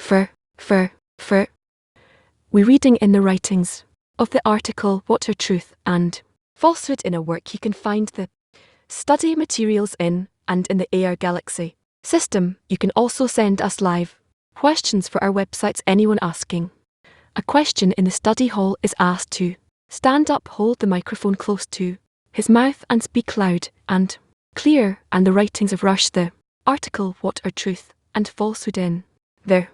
For. We reading in the writings of the article What Are Truth and Falsehood in a work you can find the study materials in and in the AR Galaxy system. You can also send us live questions for our websites. Anyone asking a question in the study hall is asked to stand up, hold the microphone close to his mouth and speak loud and clear. And the writings of Rush, the article What Are Truth and Falsehood in the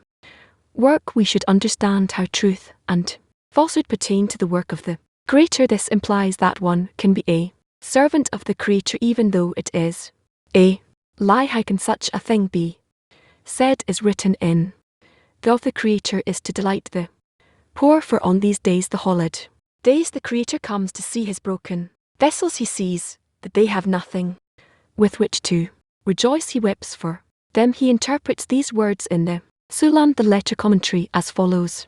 work, we should understand how truth and falsehood pertain to the work of the Creator. This implies that one can be a servant of the Creator even though it is a lie. How can such a thing be said? Is written in the of the Creator is to delight the poor, for on these days, the holiday days, the Creator comes to see his broken vessels. He sees that they have nothing with which to rejoice. He weeps for them. He interprets these words in the Sulam, the letter commentary, as follows.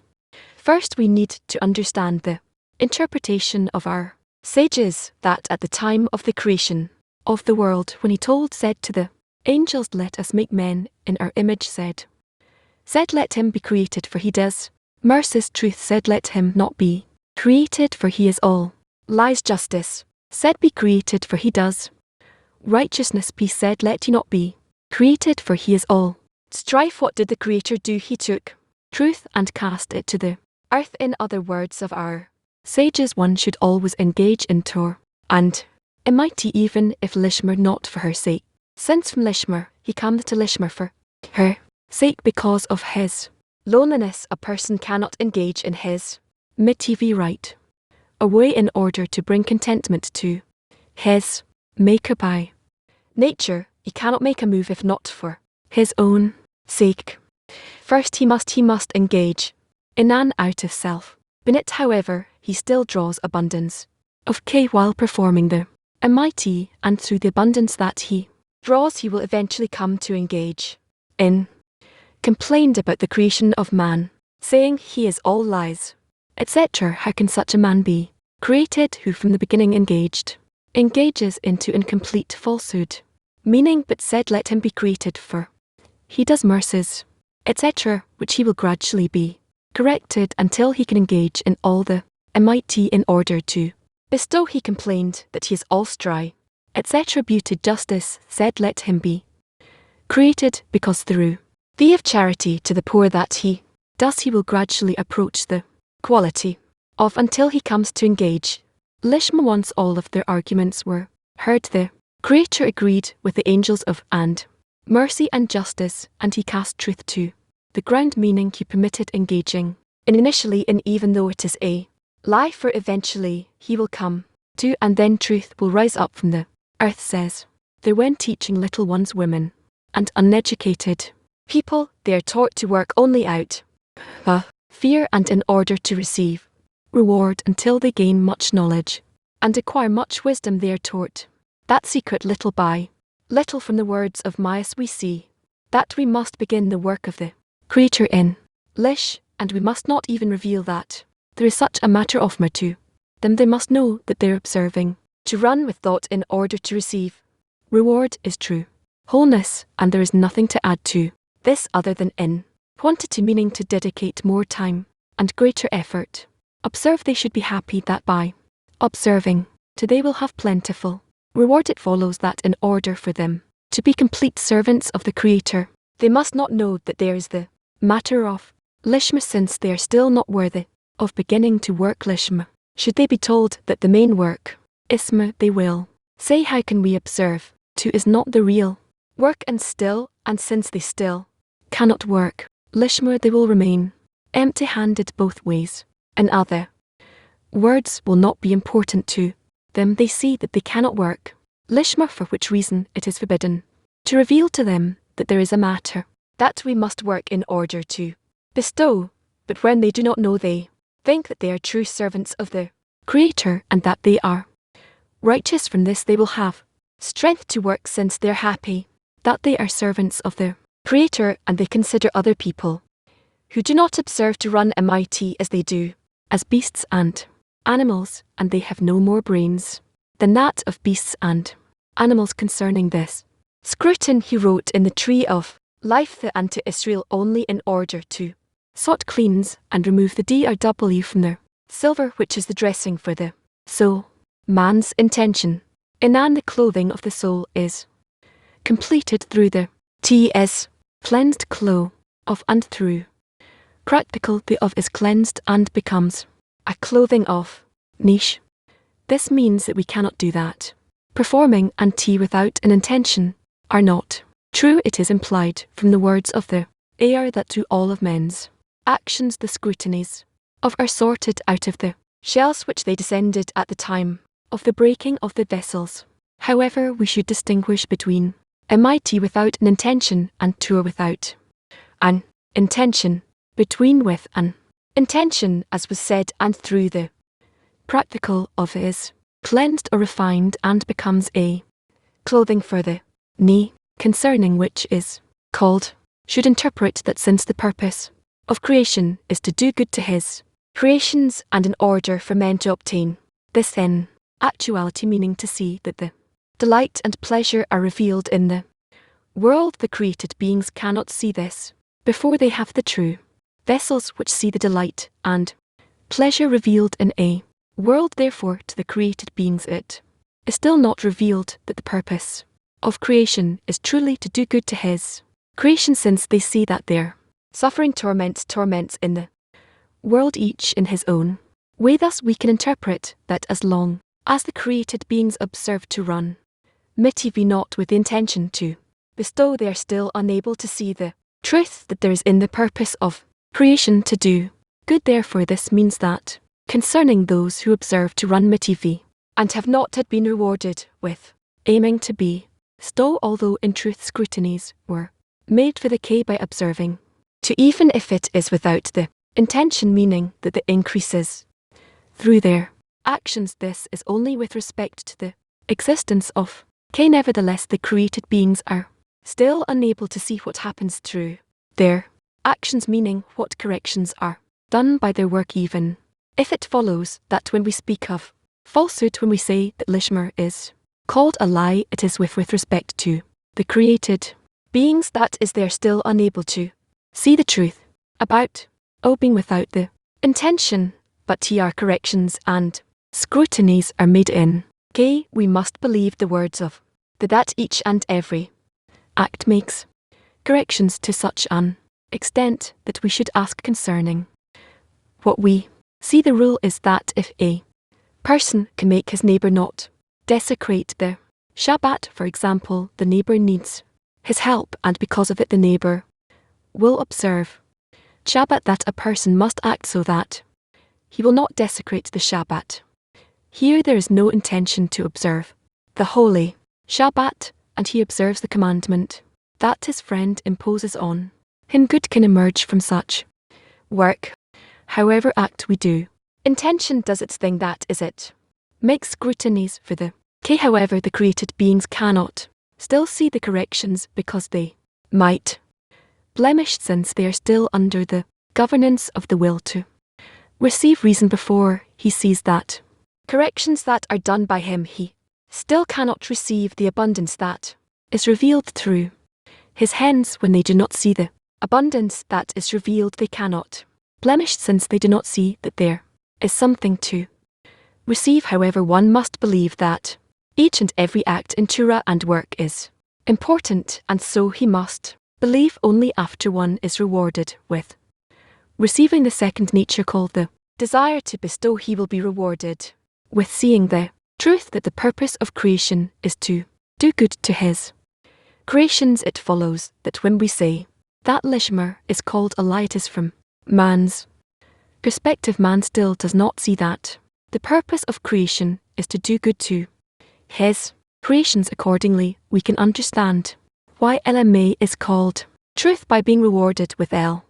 First, we need to understand the interpretation of our sages, that at the time of the creation of the world, when he said to the angels, let us make men in our image, said let him be created, for he does mercies. Truth said let him not be created, for he is all lies. Justice said be created, for he does righteousness. Peace said let he not be created, for he is all strife. What did the Creator do? He took truth and cast it to the earth. In other words of our sages, one should always engage in Tor and Almighty, even if Lishmer not for her sake, since from Lishmer he comes to Lishmer for her sake. Because of his loneliness, a person cannot engage in his mighty right away in order to bring contentment to his Maker. By nature, he cannot make a move if not for his own sake. First he must engage in an out of self. In it, however, he still draws abundance of K while performing the Almighty, and through the abundance that he draws, he will eventually come to engage in complained about the creation of man, saying he is all lies, etc. How can such a man be created who from the beginning engages into incomplete falsehood? Meaning, but said let him be created, for he does mercies, etc., which he will gradually be corrected until he can engage in all the Almighty in order to bestow. He complained that he is all stry, etc. Beauty. Justice said let him be created, because through the of charity to the poor that he does, he will gradually approach the quality of until he comes to engage. Lishma. Once all of their arguments were heard, the Creator agreed with the angels of and mercy and justice, and he cast truth to the ground, meaning he permitted engaging in initially in even though it is a lie, for eventually he will come to, and then truth will rise up from the earth. Says there, when teaching little ones, women and uneducated people, they are taught to work only out fear and in order to receive reward until they gain much knowledge and acquire much wisdom. They are taught that secret little by little. From the words of Maius we see that we must begin the work of the Creator in Lish, and we must not even reveal that there is such a matter of more to them. They must know that they are observing to run with thought in order to receive reward is true wholeness, and there is nothing to add to this other than in quantity, meaning to dedicate more time and greater effort. Observe, they should be happy that by observing to they will have plentiful reward. It follows that in order for them to be complete servants of the Creator, they must not know that there is the matter of Lishma, since they are still not worthy of beginning to work Lishma. Should they be told that the main work Isma, they will say, how can we observe to is not the real work? And since they still cannot work Lishma, they will remain empty-handed both ways. In other words, will not be important to them. They see that they cannot work Lishma, for which reason it is forbidden to reveal to them that there is a matter that we must work in order to bestow. But when they do not know, they think that they are true servants of the Creator and that they are righteous. From this they will have strength to work, since they are happy that they are servants of the Creator, and they consider other people who do not observe to run Almighty as they do as beasts and animals, and they have no more brains than that of beasts and animals. Concerning this Scruton he wrote in the Tree of life the and to Israel only in order to sort cleanse and remove the drw from the silver which is the dressing for the soul. Man's intention in and the clothing of the soul is completed through the ts cleansed clo of and through practical the of is cleansed and becomes a clothing of niche. This means that we cannot do that. Performing and t without an intention are not true. It is implied from the words of the air that to all of men's actions the scrutinies of are sorted out of the shells which they descended at the time of the breaking of the vessels. However, we should distinguish between mit without an intention and tour without an intention, between with an intention, as was said, and through the practical of is cleansed or refined and becomes a clothing for the knee, concerning which is called, should interpret that since the purpose of creation is to do good to his creations and in order for men to obtain this in actuality, meaning to see that the delight and pleasure are revealed in the world, the created beings cannot see this before they have the true vessels which see the delight and pleasure revealed in a world. Therefore, to the created beings it is still not revealed that the purpose of creation is truly to do good to his creation, since they see that their suffering torments in the world, each in his own way. Thus we can interpret that as long as the created beings observe to run mitiv not with the intention to bestow, they are still unable to see the truth that there is in the purpose of creation to do good. Therefore this means that concerning those who observe to run mitiv and have not had been rewarded with aiming to be stow, although in truth scrutinies were made for the k by observing to, even if it is without the intention, meaning that the increases through their actions, this is only with respect to the existence of k. Nevertheless, the created beings are still unable to see what happens through their actions, meaning what corrections are done by their work, even if it follows that when we speak of falsehood, when we say that Lishmer is called a lie, it is with respect to the created beings, that is, they are still unable to see the truth about being without the intention, but tr corrections and scrutinies are made in k. We must believe the words of the that each and every act makes corrections to such an extent that we should ask concerning what we see. The rule is that if a person can make his neighbour not desecrate the Shabbat, for example, the neighbour needs his help, and because of it the neighbour will observe Shabbat, that a person must act so that he will not desecrate the Shabbat. Here there is no intention to observe the holy Shabbat, and he observes the commandment that his friend imposes on him. Good can emerge from such work. However act we do, intention does its thing, that is, it makes scrutinies for the k. However, the created beings cannot still see the corrections because they might blemish, since they are still under the governance of the will to receive reason. Before he sees that corrections that are done by him, he still cannot receive the abundance that is revealed through his hands. When they do not see the abundance that is revealed, they cannot blemish, since they do not see that there is something to receive. However, one must believe that each and every act in Torah and work is important, and so he must believe only after one is rewarded with receiving the second nature called the desire to bestow, he will be rewarded with seeing the truth that the purpose of creation is to do good to his creations. It follows that when we say that Lishmer is called a lie, it is from man's perspective. Man still does not see that the purpose of creation is to do good to his creations. Accordingly, we can understand why LMA is called truth by being rewarded with L.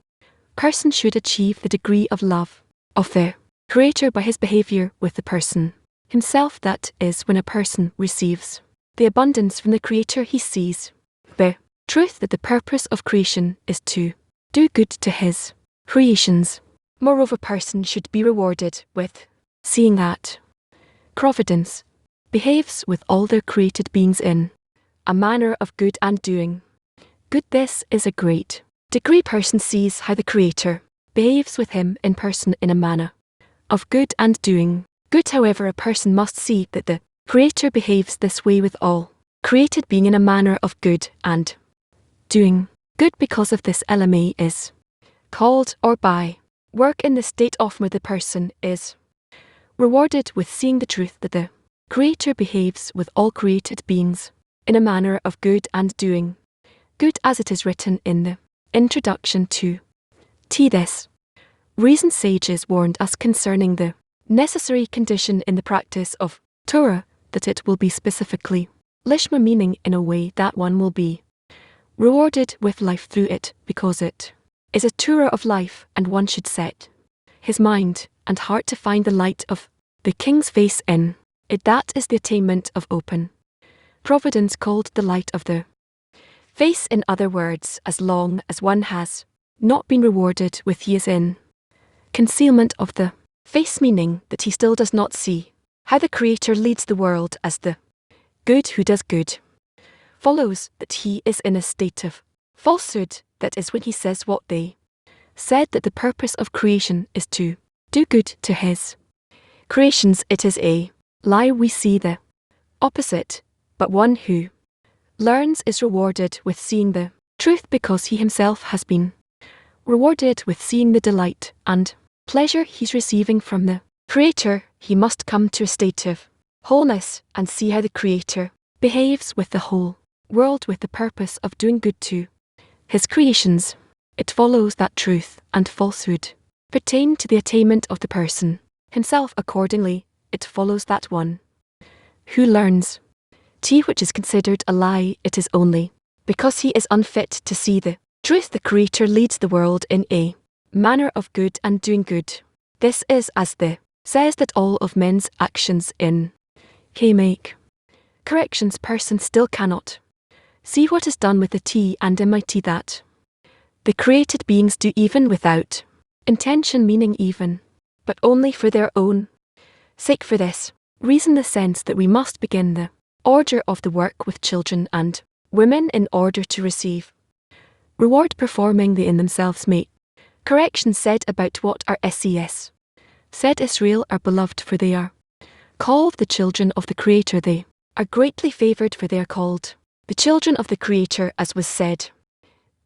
Person should achieve the degree of love of the Creator by his behavior with the person himself. That is, when a person receives the abundance from the Creator, he sees the truth that the purpose of creation is to do good to his creations. Moreover, person should be rewarded with seeing that Providence behaves with all their created beings in a manner of good and doing good. This is a great degree. Person sees how the Creator behaves with him in person in a manner of good and doing good. However, a person must see that the Creator behaves this way with all created being in a manner of good and doing good. Because of this, LMA is called or by work in the state of where the person is rewarded with seeing the truth that the Creator behaves with all created beings in a manner of good and doing good, as it is written in the introduction to this reason sages warned us concerning the necessary condition in the practice of Torah, that it will be specifically lishma, meaning in a way that one will be rewarded with life through it, because it is a Torah of life, and one should set his mind and heart to find the light of the King's face in it. That is the attainment of open providence, called the light of the face. In other words, as long as one has not been rewarded with he is in concealment of the face, meaning that he still does not see how the Creator leads the world as the good who does good, follows that he is in a state of falsehood. That is when he says what they said, that the purpose of creation is to do good to his creations. It is a lie. We see the opposite, but one who learns is rewarded with seeing the truth, because he himself has been rewarded with seeing the delight and pleasure he's receiving from the Creator. He must come to a state of wholeness and see how the Creator behaves with the whole world with the purpose of doing good to his creations. It follows that truth and falsehood pertain to the attainment of the person himself. Accordingly, it follows that one who learns which is considered a lie, it is only because he is unfit to see the truth the Creator leads the world in a manner of good and doing good. This is as the says that all of men's actions in make corrections. Person still cannot see what is done with the T and MIT that the created beings do, even without intention, meaning even, but only for their own sake. For this reason, the sense that we must begin the order of the work with children and women in order to receive reward performing the in themselves make corrections said about what our SES said Israel are beloved, for they are called the children of the Creator. They are greatly favoured, for they are called the children of the Creator, as was said,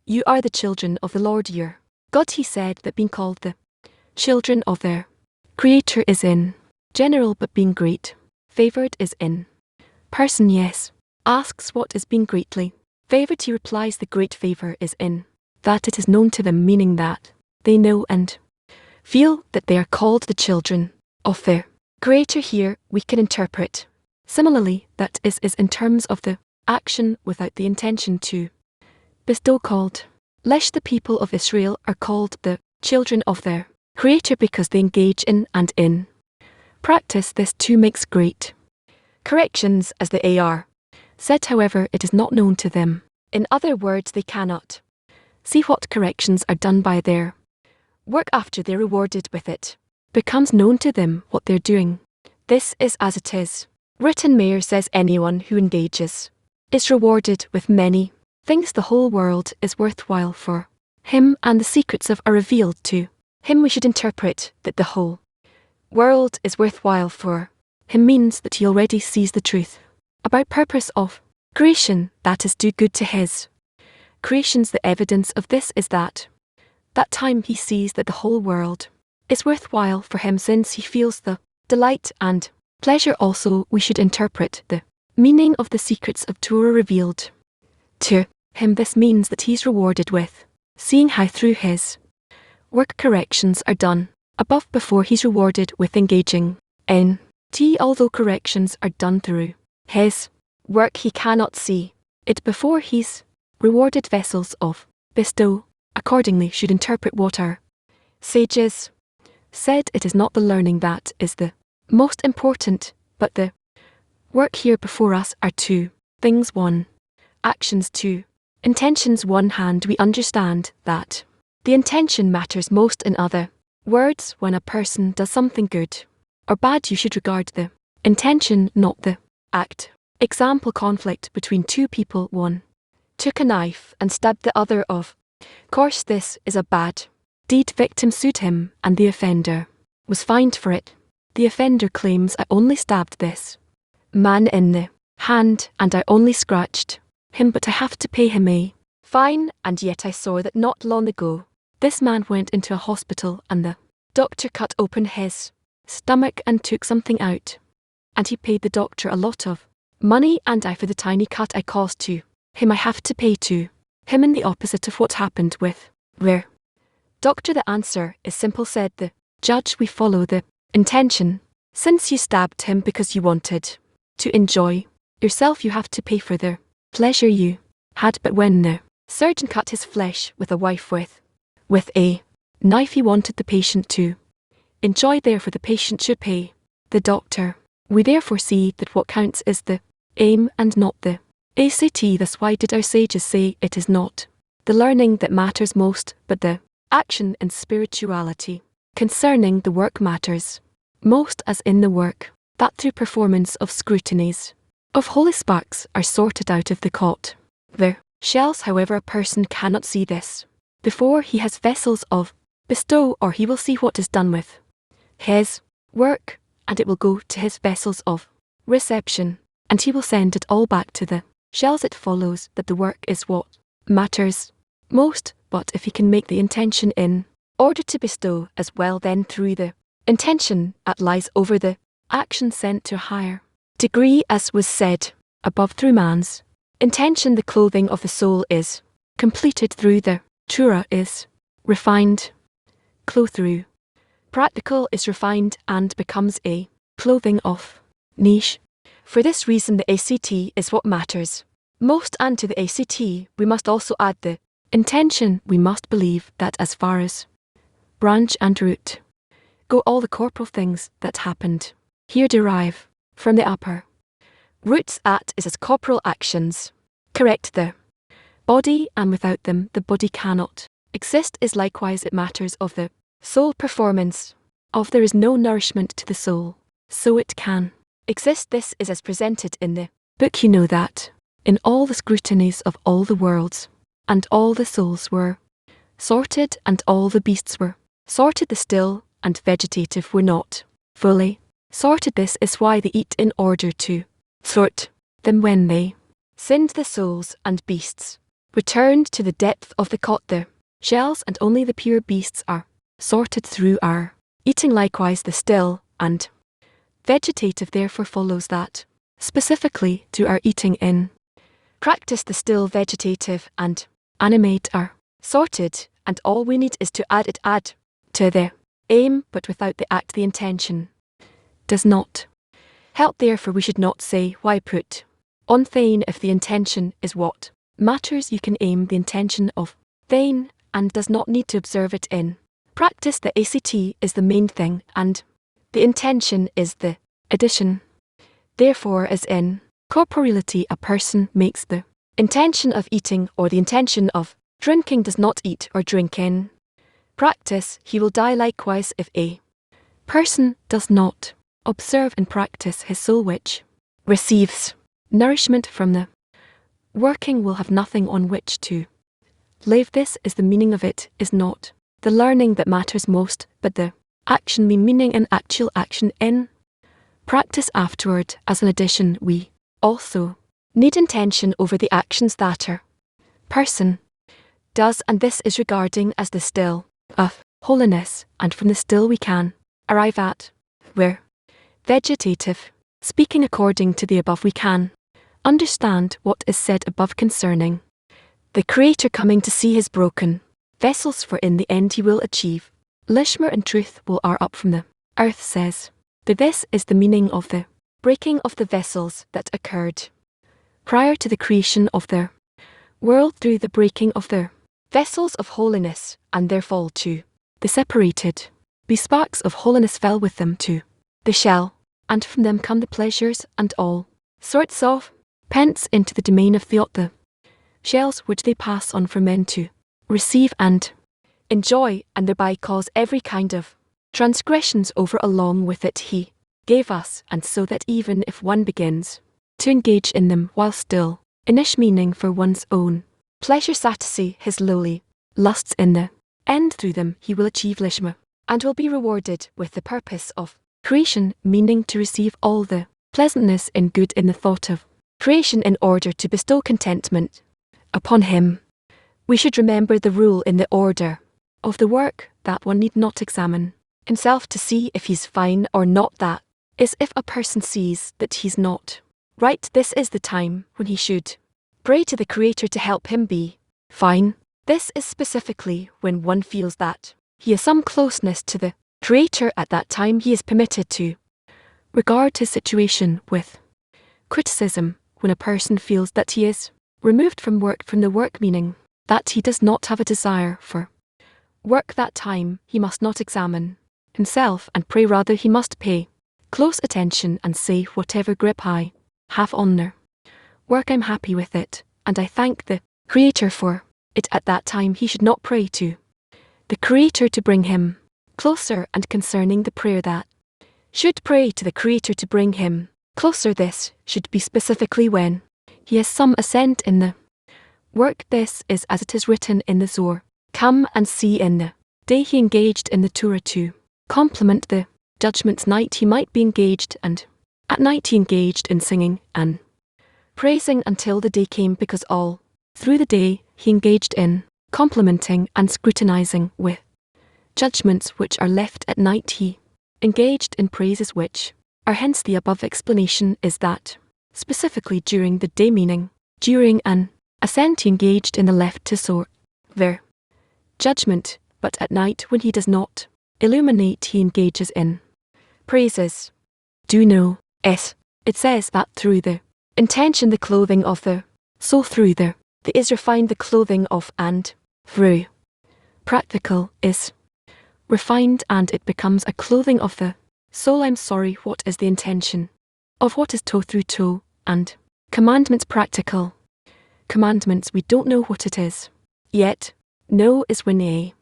you are the children of the Lord your God. He said that being called the children of their Creator is in general, but being great favoured is in person. Yes, asks what is being greatly favoured. He replies the great favour is in that it is known to them, meaning that they know and feel that they are called the children of their Creator. Here we can interpret similarly that is in terms of the action without the intention to bestow, called Lesh. The people of Israel are called the children of their Creator because they engage in and in practice this too makes great corrections, as the AR said. However, it is not known to them. In other words, they cannot see what corrections are done by their work. After they're rewarded with it becomes known to them what they're doing. This is as it is written. Mayor says anyone who engages is rewarded with many things. The whole world is worthwhile for him, and the secrets of are revealed to him. We should interpret that the whole world is worthwhile for him means that he already sees the truth about purpose of creation, that is, do good to his creations. The evidence of this is that time he sees that the whole world is worthwhile for him, since he feels the delight and pleasure. Also, we should interpret the meaning of the secrets of Torah revealed to him. This means that he's rewarded with seeing how through his work corrections are done above before he's rewarded with engaging in although corrections are done through his work, he cannot see it before he's rewarded vessels of bestow. Accordingly, should interpret what our sages said. It is not the learning that is the most important, but the work. Here before us are two things: one, actions; two, intentions. One hand, we understand that the intention matters most. In other words, when a person does something good or bad, you should regard the intention, not the act. Example: conflict between two people. One took a knife and stabbed the other of course this is a bad deed. Victim sued him and the offender was fined for it. The offender claims I only stabbed this man in the hand and I only scratched him, but I have to pay him a fine, and yet I saw that not long ago this man went into a hospital and the doctor cut open his stomach and took something out, and he paid the doctor a lot of money, and I, for the tiny cut I caused to him, I have to pay to him in the opposite of what happened with their doctor. The answer is simple, said the judge. We follow the intention. Since you stabbed him because you wanted to enjoy yourself, you have to pay for the pleasure you had. But when the surgeon cut his flesh with a knife with a knife, he wanted the patient to enjoy, therefore the patient should pay the doctor. We therefore see that what counts is the aim and not the ACT. Thus why did our sages say it is not the learning that matters most, but the action in spirituality concerning the work matters most, as in the work that through performance of scrutinies of holy sparks are sorted out of the cot. The shells, however, a person cannot see this before he has vessels of bestow, or he will see what is done with his work, and it will go to his vessels of reception, and he will send it all back to the shells. It follows that the work is what matters most, but if he can make the intention in order to bestow as well, then through the intention it lies over the action sent to a higher degree, as was said above. Through man's intention the clothing of the soul is completed, through the Tura is refined. Cloth through practical is refined and becomes a clothing of niche. For this reason the ACT is what matters most, and to the ACT we must also add the intention. We must believe that as far as branch and root go, all the corporal things that happened here derive from the upper roots. At is as corporal actions correct the body, and without them the body cannot exist. Is likewise it matters of the soul performance of. There is no nourishment to the soul, so it can exist. This is as presented in the book. You know that in all the scrutinies of all the worlds, and all the souls were sorted, and all the beasts were sorted, the still and vegetative were not fully sorted. This is why they eat in order to sort them. When they sinned, the souls and beasts returned to the depth of the cot, the shells, and only the pure beasts are sorted through our eating. Likewise the still and vegetative therefore follows that specifically to our eating in practice the still, vegetative and animate are sorted, and all we need is to add to the aim, but without the act the intention does not help. Therefore we should not say why put on thane if the intention is what matters. You can aim the intention of thane and does not need to observe it in practice. The ACT is the main thing and the intention is the addition. Therefore as in corporeality a person makes the intention of eating or the intention of drinking, does not eat or drink in practice, he will die. Likewise if a person does not observe in practice, his soul which receives nourishment from the working will have nothing on which to live. This is the meaning of it is not the learning that matters most, but the action, meaning an actual action in practice afterward. As an addition we also need intention over the actions that a person does, and this is regarding as the still of holiness, and from the still we can arrive at where vegetative. Speaking according to the above we can understand what is said above concerning the Creator coming to see his broken vessels, for in the end he will achieve Lishmer and truth will are up from the earth, says that this is the meaning of the breaking of the vessels that occurred prior to the creation of the world, through the breaking of the vessels of holiness and their fall to the separated be sparks of holiness fell with them to the shell, and from them come the pleasures and all sorts of pence into the domain of the shells, which they pass on for men to receive and enjoy, and thereby cause every kind of transgressions over along with it he gave us, and so that even if one begins to engage in them while still inish, meaning for one's own pleasure satisfy his lowly lusts in the end. Through them he will achieve lishma, and will be rewarded with the purpose of creation, meaning to receive all the pleasantness and good in the thought of creation in order to bestow contentment upon him. We should remember the rule in the order of the work that one need not examine himself to see if he's fine or not. That is, if a person sees that he's not right, this is the time when he should pray to the Creator to help him be fine. This is specifically when one feels that he has some closeness to the Creator. At that time he is permitted to regard his situation with criticism. When a person feels that he is removed from the work, meaning that he does not have a desire for work, that time he must not examine himself and pray, rather he must pay close attention and say, whatever grip I have on the work, I'm happy with it, and I thank the Creator for it. At that time he should not pray to the Creator to bring him closer, and concerning the prayer that should pray to the Creator to bring him closer, this should be specifically when he has some assent in the work. This is as it is written in the Zohar, come and see in the day he engaged in the Torah to complement the judgment's night he might be engaged, and at night he engaged in singing and praising until the day came, because all through the day he engaged in complementing and scrutinizing with judgments which are left at night he engaged in praises which are. Hence the above explanation is that specifically during the day, meaning during an ascent he engaged in the left to sort their judgment, but at night when he does not illuminate he engages in praises. Do know it says that through the intention the clothing of the soul through the is refined, the clothing of, and through practical is refined, and it becomes a clothing of the soul. I'm sorry, what is the intention of what is toe through toe and commandments? Practical commandments, we don't know what it is yet. Know is when a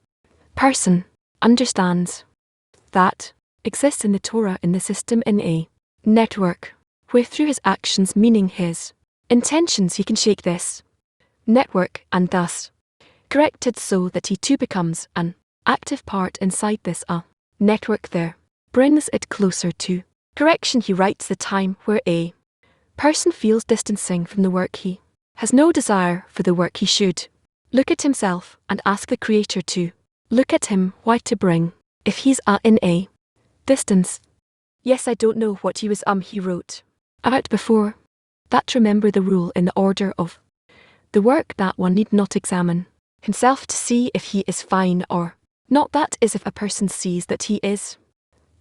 person understands that exists in the Torah, in the system, in a network, where through his actions, meaning his intentions, he can shake this network and thus correct it so that he too becomes an active part inside this network. There brings it closer to correction. He writes the time where a person feels distancing from the work, he has no desire for the work, he should look at himself and ask the Creator to look at him, why to bring, if he's in a distance. Yes, I don't know what he wrote about before that. Remember the rule in the order of the work that one need not examine himself to see if he is fine or not. That is, if a person sees that he is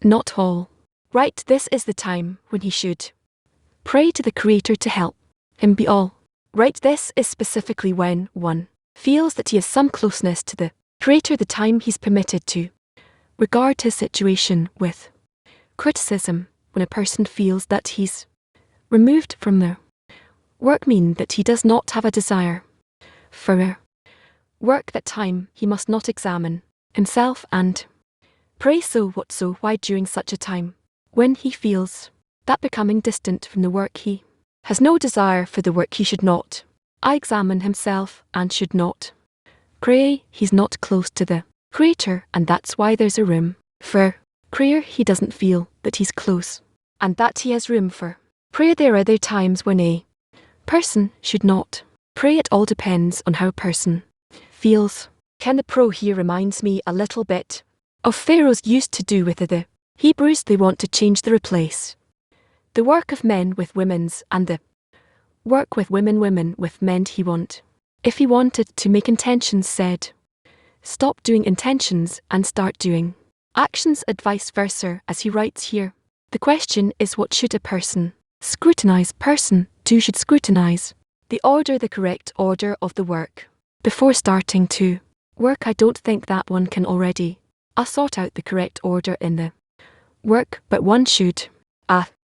not all right, this is the time when he should pray to the Creator to help him be all right. This is specifically when one feels that he has some closeness to the Creator, the time he's permitted to regard his situation with criticism. When a person feels that he's removed from the work, mean that he does not have a desire for work, that time he must not examine himself and pray. So what, so why during such a time when he feels that becoming distant from the work, he has no desire for the work, he should not examine himself and should not pray. He's not close to the Creator, and that's why there's a room for prayer. He doesn't feel that he's close and that he has room for prayer. There are other times when a person should not pray. It all depends on how a person feels. Ken the Pro here reminds me a little bit of Pharaoh's used to do with the Hebrews. They want to change the replace the work of men with women's, and the work with women with men. If he wanted to make intentions, said stop doing intentions and start doing actions, and vice versa, as he writes here. The question is, what should a person scrutinize? Person 2 should scrutinize the order, the correct order of the work before starting to work. I don't think that one can already sort out the correct order in the work, but one should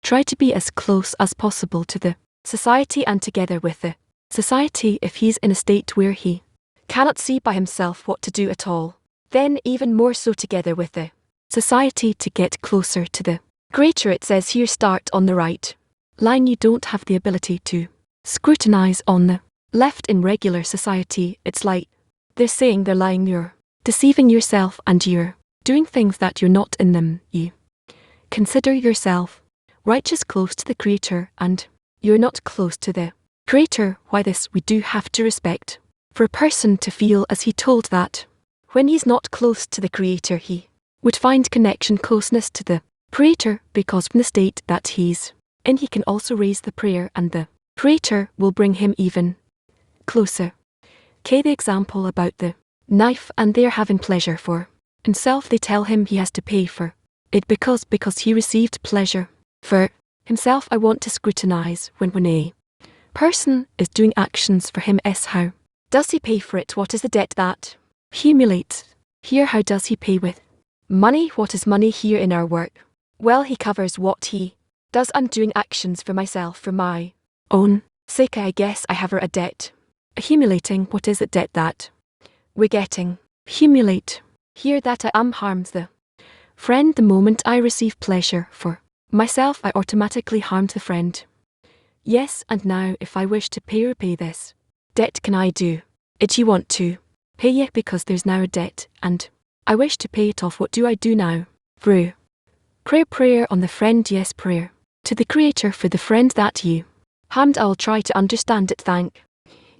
try to be as close as possible to the society and together with the society. If he's in a state where he cannot see by himself what to do at all, then even more so together with the society to get closer to the Creator. It says here, start on the right line. You don't have the ability to scrutinize on the Left in regular society, it's like they're saying they're lying, you're deceiving yourself, and you're doing things that you're not in them. You consider yourself righteous, close to the Creator, and you're not close to the Creator. Why this we do have to respect. For a person to feel as he told that when he's not close to the Creator he would find connection, closeness to the Creator, because from the state that he's in he can also raise the prayer and the Creator will bring him even closer. The example about the knife, and they're having pleasure for himself, they tell him he has to pay for it because he received pleasure for himself. I want to scrutinize when a person is doing actions for him, how does he pay for it? What is the debt that humiliates? Here, how does he pay with money? What is money here in our work? Well, he covers what he does. I'm doing actions for myself, for my own sake. I guess I have a debt. Accumulating, what is it? Debt that we're getting. Accumulate. Here that I am harms the friend. The moment I receive pleasure for myself, I automatically harmed the friend. Yes, and now if I wish to repay this debt, can I do it? You want to pay it because there's now a debt, and I wish to pay it off. What do I do now? Through prayer on the friend. Yes, prayer to the Creator for the friend that you harmed. I'll try to understand it. Thank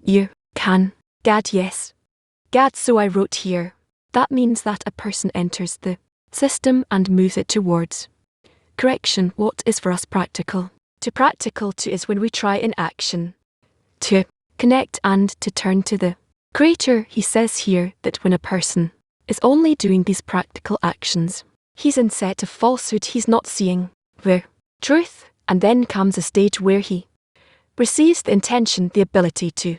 you. Can Gad? Yes, Gad. So I wrote here. That means that a person enters the system and moves it towards correction. What is for us practical? Practical to is when we try in action to connect and to turn to the Creator. He says here that when a person is only doing these practical actions, he's in set of falsehood. He's not seeing the truth, and then comes a stage where he receives the intention, the ability to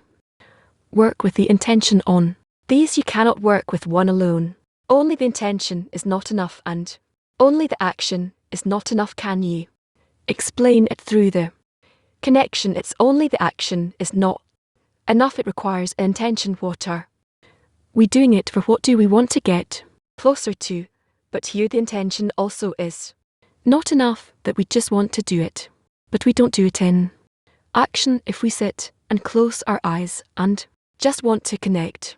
work with the intention on these. You cannot work with one alone. Only the intention is not enough, and only the action is not enough. Can you explain it through the connection? It's only the action is not enough. It requires intention. What are we doing it for? What do we want to get closer to? But here the intention also is not enough, that we just want to do it, but we don't do it in action. If we sit and close our eyes and just want to connect,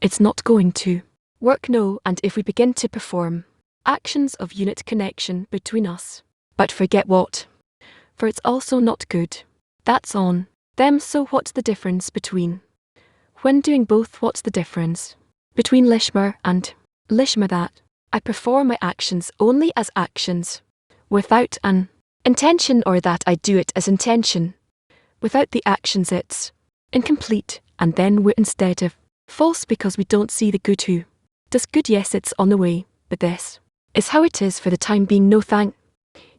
it's not going to work. No. And if we begin to perform actions of unit connection between us, but forget what? For it's also not good. That's on them. So what's the difference between when doing both? What's the difference between lishma and lishma? That I perform my actions only as actions without an intention, or that I do it as intention without the actions. It's incomplete, and then we're instead of false because we don't see the good who does good. Yes, it's on the way, but this is how it is for the time being. No, thank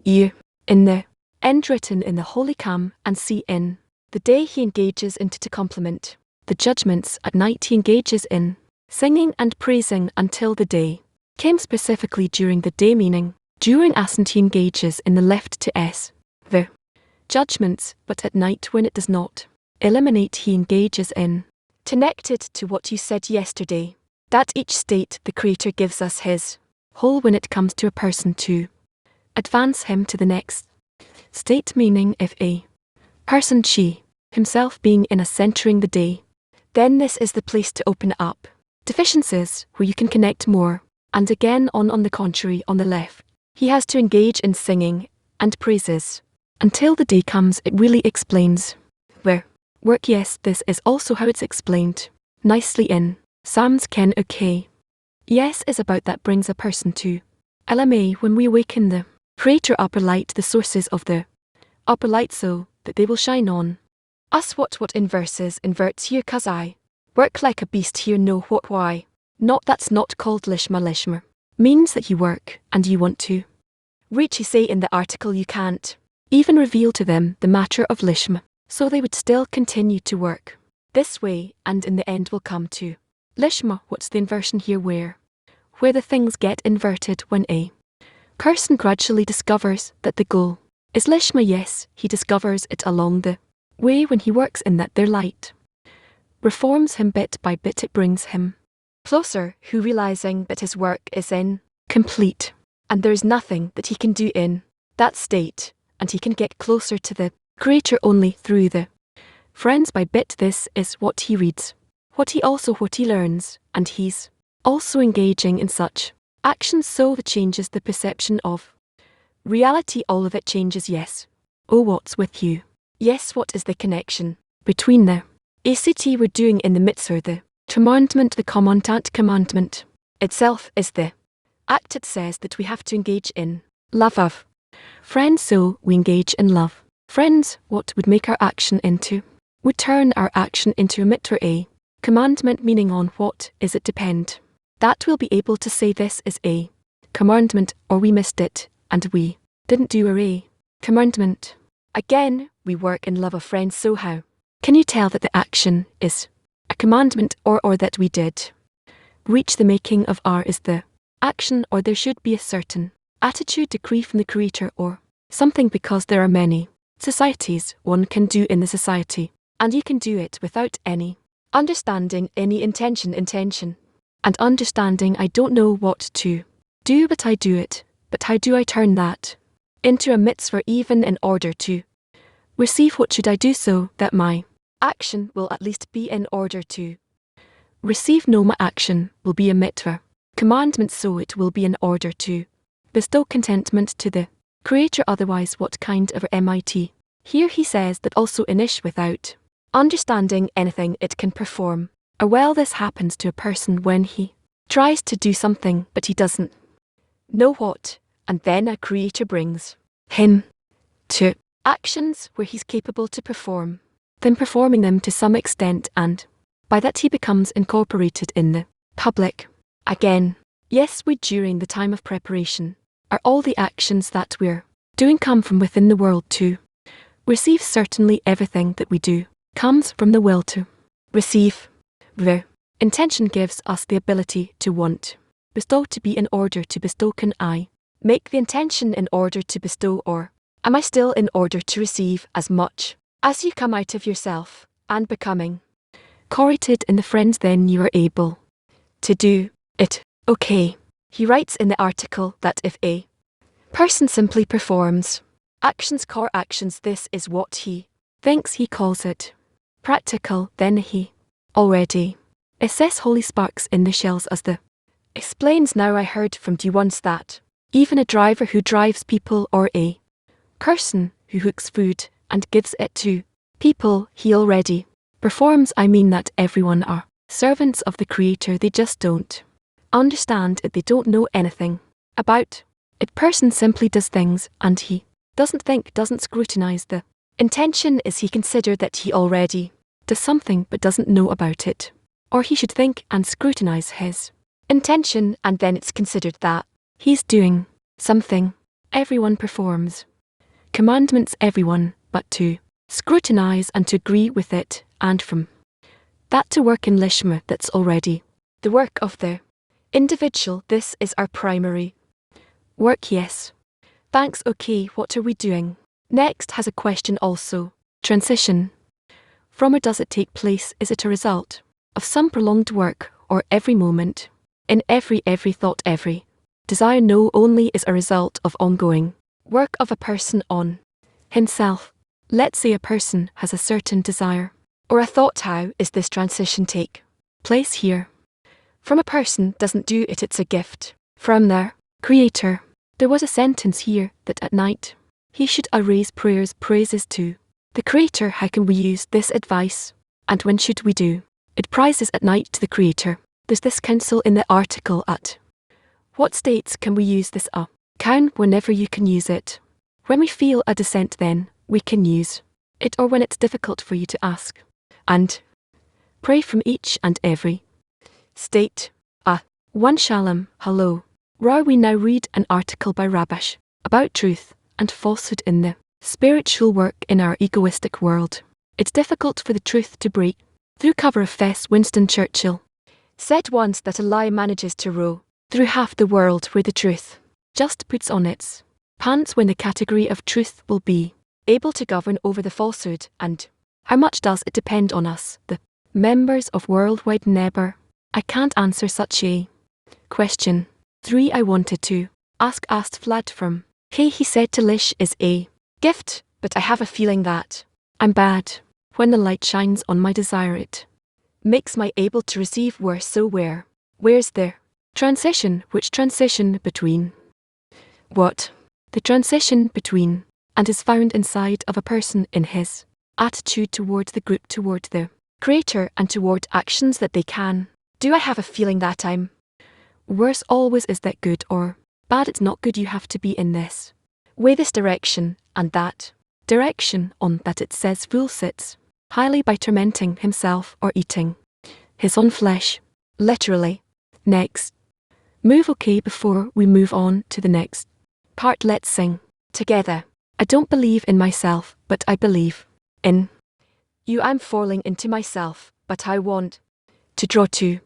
you. In the end, written in the holy calm, and see in the day he engages into to compliment the judgments. At night he engages in singing and praising until the day came. Specifically during the day, meaning during ascent he engages in the left to s the judgments, but at night when it does not eliminate he engages in connected to what you said yesterday. That each state the Creator gives us his whole when it comes to a person to advance him to the next state, meaning if a person, she himself being in a centering the day, then this is the place to open up deficiencies where you can connect more. And again on the contrary, on the left, he has to engage in singing and praises until the day comes. It really explains where work. Yes, this is also how it's explained nicely in Psalms. Ken okay. Yes, is about that brings a person to LMA when we awaken the Creator upper light, the sources of the upper light, so that they will shine on us. What in verses inverts here? Cause I work like a beast here. No, what? Why not? That's not called lishma. Lishma means that you work and you want to reach. You say in the article you can't even reveal to them the matter of lishma, so they would still continue to work this way, and in the end will come to lishma. What's the inversion here? Where the things get inverted when a person gradually discovers that the goal is lishma. Yes, he discovers it along the way when he works in that their light reforms him bit by bit. It brings him closer, who realizing that his work is incomplete and there is nothing that he can do in that state, and he can get closer to the Creator only through the Friends by bit this is what he reads. What he learns, and he's also engaging in such actions so that changes the perception of reality. All of it changes, yes. Oh, what's with you? Yes, what is the connection between the ACT we're doing in the mitzvah, the commandment, the commandment itself is the act. It says that we have to engage in love of friends, so we engage in love. Friends, what would make our action into? Would turn our action into a mitzvah, a commandment, meaning on what is it depend? That we'll be able to say this is a commandment, or we missed it, and we didn't do a commandment. Again, we work in love of friends, so how can you tell that the action is a commandment or that we did reach the making of R is the action, or there should be a certain attitude decree from the Creator or something, because there are many societies one can do in the society, and you can do it without any understanding, any intention, and understanding. I don't know what to do, but I do it. But how do I turn that into a mitzvah, even in order to receive? What should I do so that my action will at least be in order to receive? No, my action will be a mitzvah commandment, so it will be in order to bestow contentment to the Creator. Otherwise, what kind of MIT? Here he says that also inish without understanding anything it can perform. Or well, this happens to a person when he tries to do something but he doesn't know what, and then a Creator brings him to actions where he's capable to perform them, performing them to some extent, and by that he becomes incorporated in the public. Again, yes, we during the time of preparation are all the actions that we're doing come from within the world to receive. Certainly everything that we do comes from the will to receive. The intention gives us the ability to want. Bestow, to be in order to bestow. Can I make the intention in order to bestow, or am I still in order to receive? As much as you come out of yourself and becoming correlated in the friends, then you are able to do it. Okay. He writes in the article that if a person simply performs actions, core actions, this is what he thinks he calls it practical, then he already assess holy sparks in the shells, as the explains. Now I heard from D once that even a driver who drives people, or a person who hooks food and gives it to people, he already performs. I mean that everyone are servants of the Creator, they just don't understand it, they don't know anything about it. Person simply does things and he doesn't think, doesn't scrutinize the intention. Is he consider that he already does something but doesn't know about it? Or he should think and scrutinize his intention, and then it's considered that he's doing something. Everyone performs commandments, everyone, but to scrutinize and to agree with it, and from that to work in lishma, that's already the work of the individual. This is our primary work. Yes. Thanks. Okay, what are we doing next? Has a question also. Transition. From where does it take place? Is it a result of some prolonged work, or every moment, in every thought, every desire? No, only is a result of ongoing work of a person on himself. Let's say a person has a certain desire or a thought. How is this transition take place here? From a person doesn't do it, it's a gift from their Creator. There was a sentence here that at night he should raise praises to the Creator. How can we use this advice? And when should we do it? Praises at night to the Creator. There's this counsel in the article. At what states can we use this can? Whenever you can use it. When we feel a dissent, then we can use it, or when it's difficult for you to ask and pray from each and every state. One Shalom. Hello. Ra, we now read an article by Rabash about truth and falsehood in the spiritual work in our egoistic world. It's difficult for the truth to break through cover of fess. Winston Churchill said once that a lie manages to row through half the world, where the truth just puts on its pants, when the category of truth will be able to govern over the falsehood. And how much does it depend on us, the members of Worldwide Neighbor? I can't answer such a question. 3. I wanted to asked Vlad from Hey, he said to Lish is a gift, but I have a feeling that I'm bad When the light shines on my desire, it makes my able to receive where, so where's the transition? Which transition between what? The transition between, and is found inside of a person in his attitude toward the group, toward the creator, and toward actions that they can do. I have a feeling that I'm worse always. Is that good or bad? It's not good. You have to be in this way, this direction, and that direction. On that it says fool sits highly by tormenting himself or eating his own flesh. Literally. Next. Move. Okay, before we move on to the next part, let's sing together. I don't believe in myself, but I believe in you. I'm falling into myself, but I want to draw to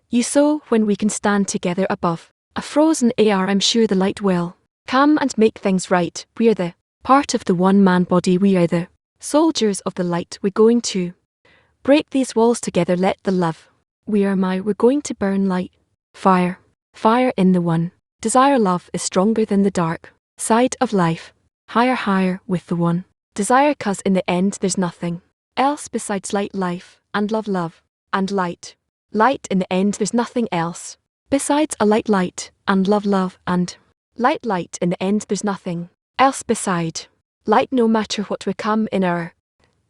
you. So when we can stand together above a frozen air, I'm sure the light will come and make things right. We are the part of the one man body. We are the soldiers of the light. We're going to break these walls together. Let the love we're going to burn light, fire in the one desire. Love is stronger than the dark side of life. Higher with the one desire, 'cause in the end there's nothing else besides light, life, and love, and light. Light, in the end there's nothing else besides a light, and love, and light. In the end there's nothing else beside light. No matter what we come in our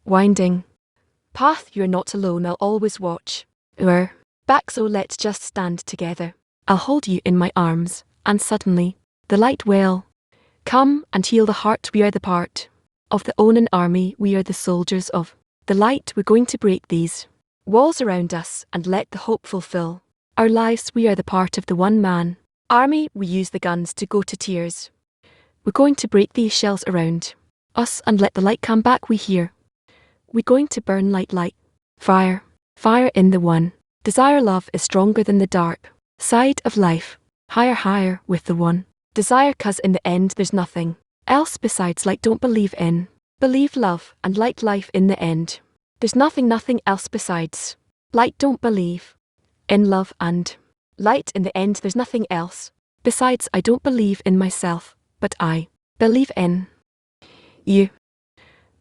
winding path, you're not alone. I'll always watch your back, so let's just stand together. I'll hold you in my arms, and suddenly the light will come and heal the heart. We are the part of the Onan army. We are the soldiers of the light. We're going to break these walls around us and let the hope fulfill our lives. We are the part of the one man army. We use the guns to go to tears. We're going to break these shells around us and let the light come back. We're going to burn light, fire in the one desire. Love is stronger than the dark side of life. Higher with the one desire, 'cause in the end there's nothing else besides light. Don't believe love and light. Life in the end there's nothing else besides light. Don't believe in love and light. In the end there's nothing else besides. I don't believe in myself, but I believe in you.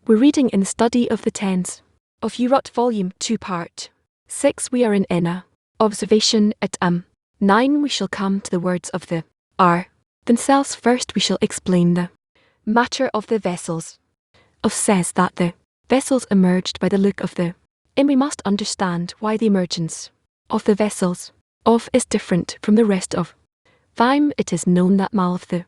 We're reading in the study of the tense of Urot, volume 2, part 6. We are in inner observation at 9. We shall come to the words of the are themselves. First we shall explain the matter of the vessels. Of says that the vessels emerged by the look of the in. We must understand why the emergence of the vessels of is different from the rest of time. It is known that Malv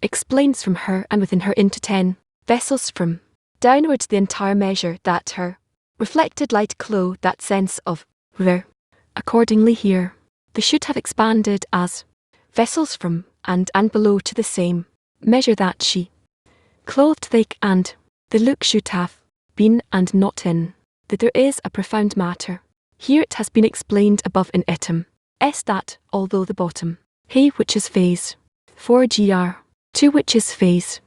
explains from her and within her into 10 vessels from downwards the entire measure that her reflected light clothed that sense of where. Accordingly here they should have expanded as vessels from and below to the same measure that she clothed thick, and the look should have been and not in. That there is a profound matter here. It has been explained above in item s that although the bottom he which is phase 4 gr 2 which is phase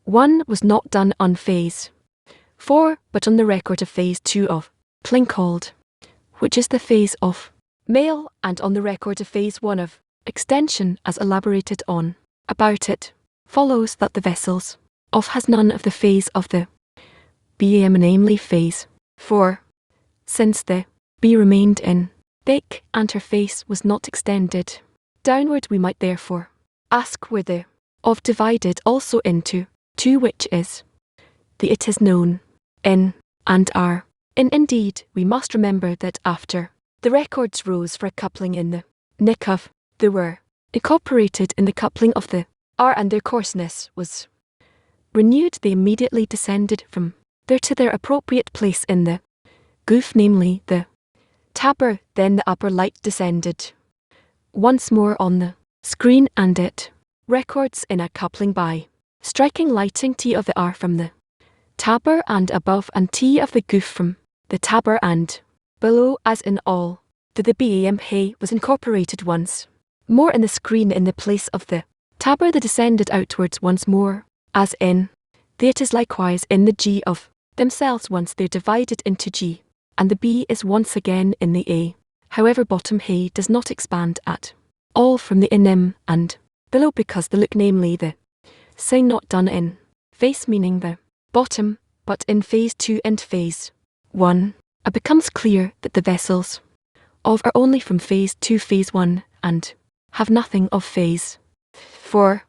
1 was not done on phase 4 but on the record of phase 2 of Plinkold, which is the phase of male, and on the record of phase 1 of extension as elaborated on about it, follows that the vessels of has none of the phase of the BAM, namely phase 4, since the B remained in thick and her face was not extended downward. We might therefore ask where the of divided also into 2, which is the it is known in and are in. Indeed, we must remember that after the records rose for a coupling in the nick of they were incorporated in the coupling of the are, and their coarseness was renewed, they immediately descended from there to their appropriate place in the goof, namely the tabber. Then the upper light descended once more on the screen, and it records in a coupling by striking lighting T of the R from the tabber and above, and T of the goof from the tabber and below, as in all. The BAM hay was incorporated once more in the screen in the place of the tabber. The descended outwards once more, as in the it is likewise in the G of themselves once they're divided into G, and the B is once again in the A. However, bottom hay does not expand at all from the inim and below, because the look, namely the say not done in face, meaning the bottom, but in phase 2 and phase 1. It becomes clear that the vessels of are only from phase 2 phase 1 and have nothing of phase 4,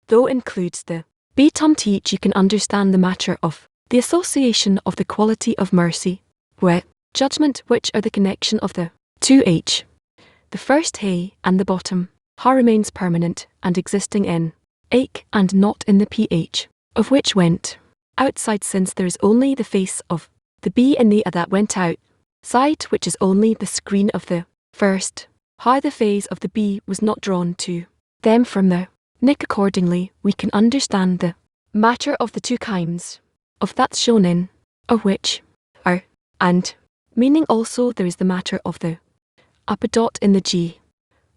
though includes the B-tum-teach. You can understand the matter of the association of the quality of mercy with judgment, which are the connection of the 2h. The first he and the bottom ha remains permanent and existing in ake and not in the ph, of which went outside, since there is only the face of the b in the a that went out side, which is only the screen of the first. How the phase of the b was not drawn to them from the nick. Accordingly, we can understand the matter of the two kinds of that's shown in a, which are and, meaning also there is the matter of the upper dot in the g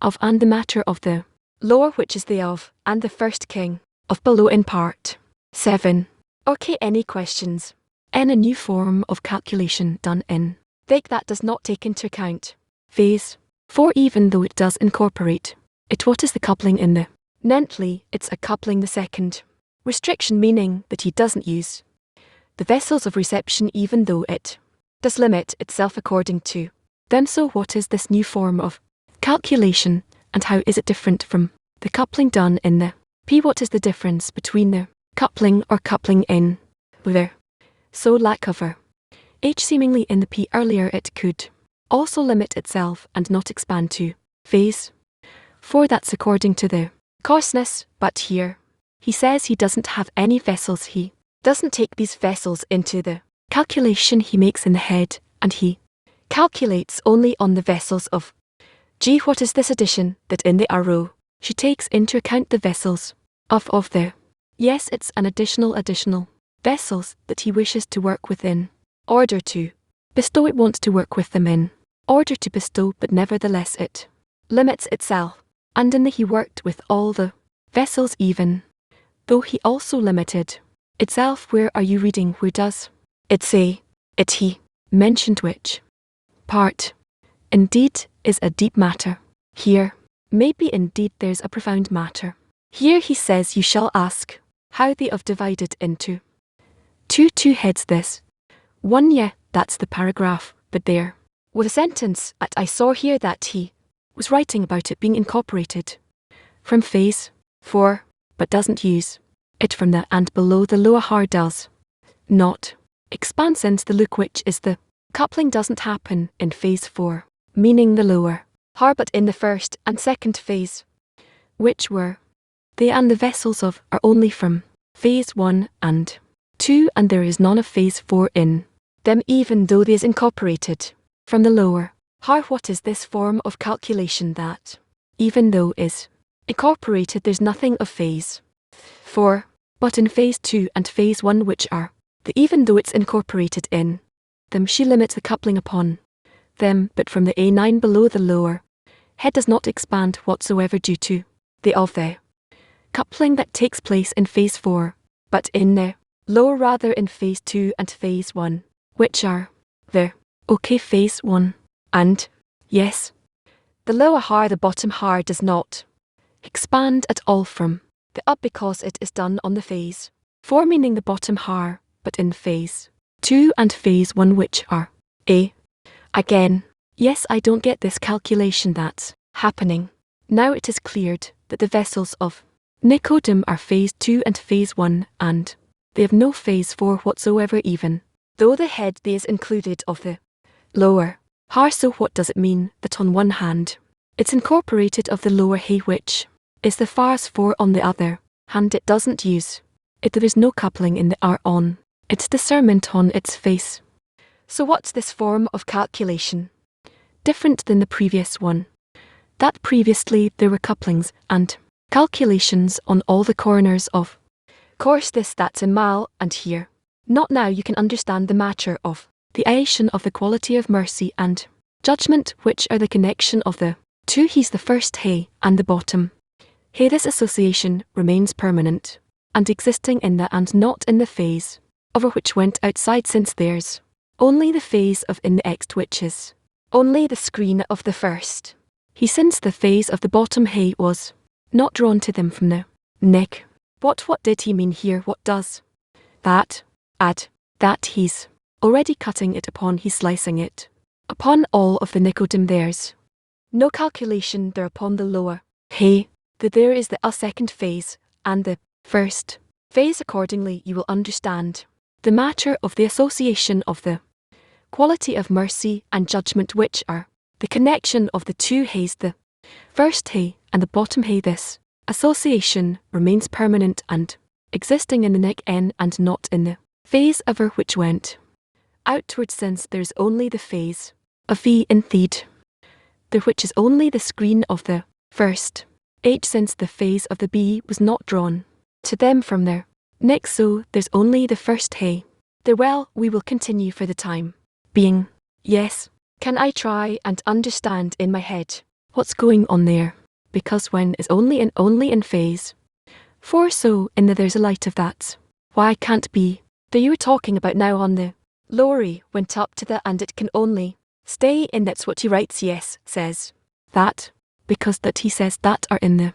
of, and the matter of the lower, which is the of and the first king of below in part 7. Okay, any questions? N, a new form of calculation done in thick that does not take into account phase 4, even though it does incorporate it. What is the coupling in the Nentley? It's a coupling the second restriction, meaning that he doesn't use the vessels of reception even though it does limit itself according to them. So what is this new form of calculation, and how is it different from the coupling done in the P? What is the difference between the coupling or coupling in the so lack of a H seemingly in the P? Earlier it could also limit itself and not expand to phase 4. That's according to the coarseness, but here he says he doesn't have any vessels. He doesn't take these vessels into the calculation he makes in the head, and he calculates only on the vessels of G. What is this addition that in the arrow she takes into account the vessels of the? Yes, it's an additional vessels that he wishes to work within order to bestow. It wants to work with them in order to bestow, but nevertheless it limits itself, and in the he worked with all the vessels even though he also limited itself. Where are you reading? Where does it say it he mentioned which part? Indeed is a deep matter here. Maybe indeed there's a profound matter here. He says you shall ask how they have divided into two heads. This one, yeah, that's the paragraph, but there was a sentence that I saw here that he was writing about it being incorporated from phase 4, but doesn't use it from the and below the lower har does not expand, since the look, which is the coupling, doesn't happen in phase 4, meaning the lower har, but in the first and second phase, which were they and the vessels of are only from phase 1 and 2, and there is none of phase 4 in them, even though they is incorporated from the lower har. What is this form of calculation that, even though is incorporated, there's nothing of phase 4, but in phase 2 and phase 1, which are the even though it's incorporated in them, she limits the coupling upon them, but from the A9 below the lower head does not expand whatsoever due to the of the coupling that takes place in phase 4, but in the lower rather in phase 2 and phase 1, which are the okay phase 1 and yes, the lower har. The bottom har does not expand at all from the up because it is done on the phase 4, meaning the bottom har, but in phase 2 and phase 1, which are a. Again, yes, I don't get this calculation that's happening. Now it is cleared that the vessels of Nicodem are phase 2 and phase 1, and they have no phase 4 whatsoever, even though the head they is included of the lower har. So what does it mean that on one hand it's incorporated of the lower he, which is the phase 4, on the other hand it doesn't use it? There is no coupling in the r on its discernment on its face. So what's this form of calculation different than the previous one? That previously there were couplings and calculations on all the corners of course this that's in mal, and here not. Now you can understand the matter of the action of the quality of mercy and judgment, which are the connection of the two. He's the first he and the bottom he. This association remains permanent and existing in the and not in the phase over which went outside, since there's only the phase of in the ext, which is only the screen of the first he, since the phase of the bottom he was not drawn to them from the neck. What did he mean here? What does that add? That he's already cutting it upon he slicing it. Upon all of the Nicodem there's no calculation there upon the lower. Hey, that there is the second phase, and the first phase accordingly you will understand. The matter of the association of the quality of mercy and judgment which are the connection of the two hays, the first hay and the bottom hay. This association remains permanent and existing in the neck n and not in the phase ever which went outward, since there is only the phase of v in theed, there which is only the screen of the first h, since the phase of the b was not drawn to them from their neck, so there's only the first hay. There, well, we will continue for the time being. Yes, can I try and understand in my head what's going on there? Because when is only in phase. For so in the there's a light of that. Why can't be the you were talking about now on the lorry went up to the and it can only stay in, that's what he writes. Yes, says that, because that he says that are in the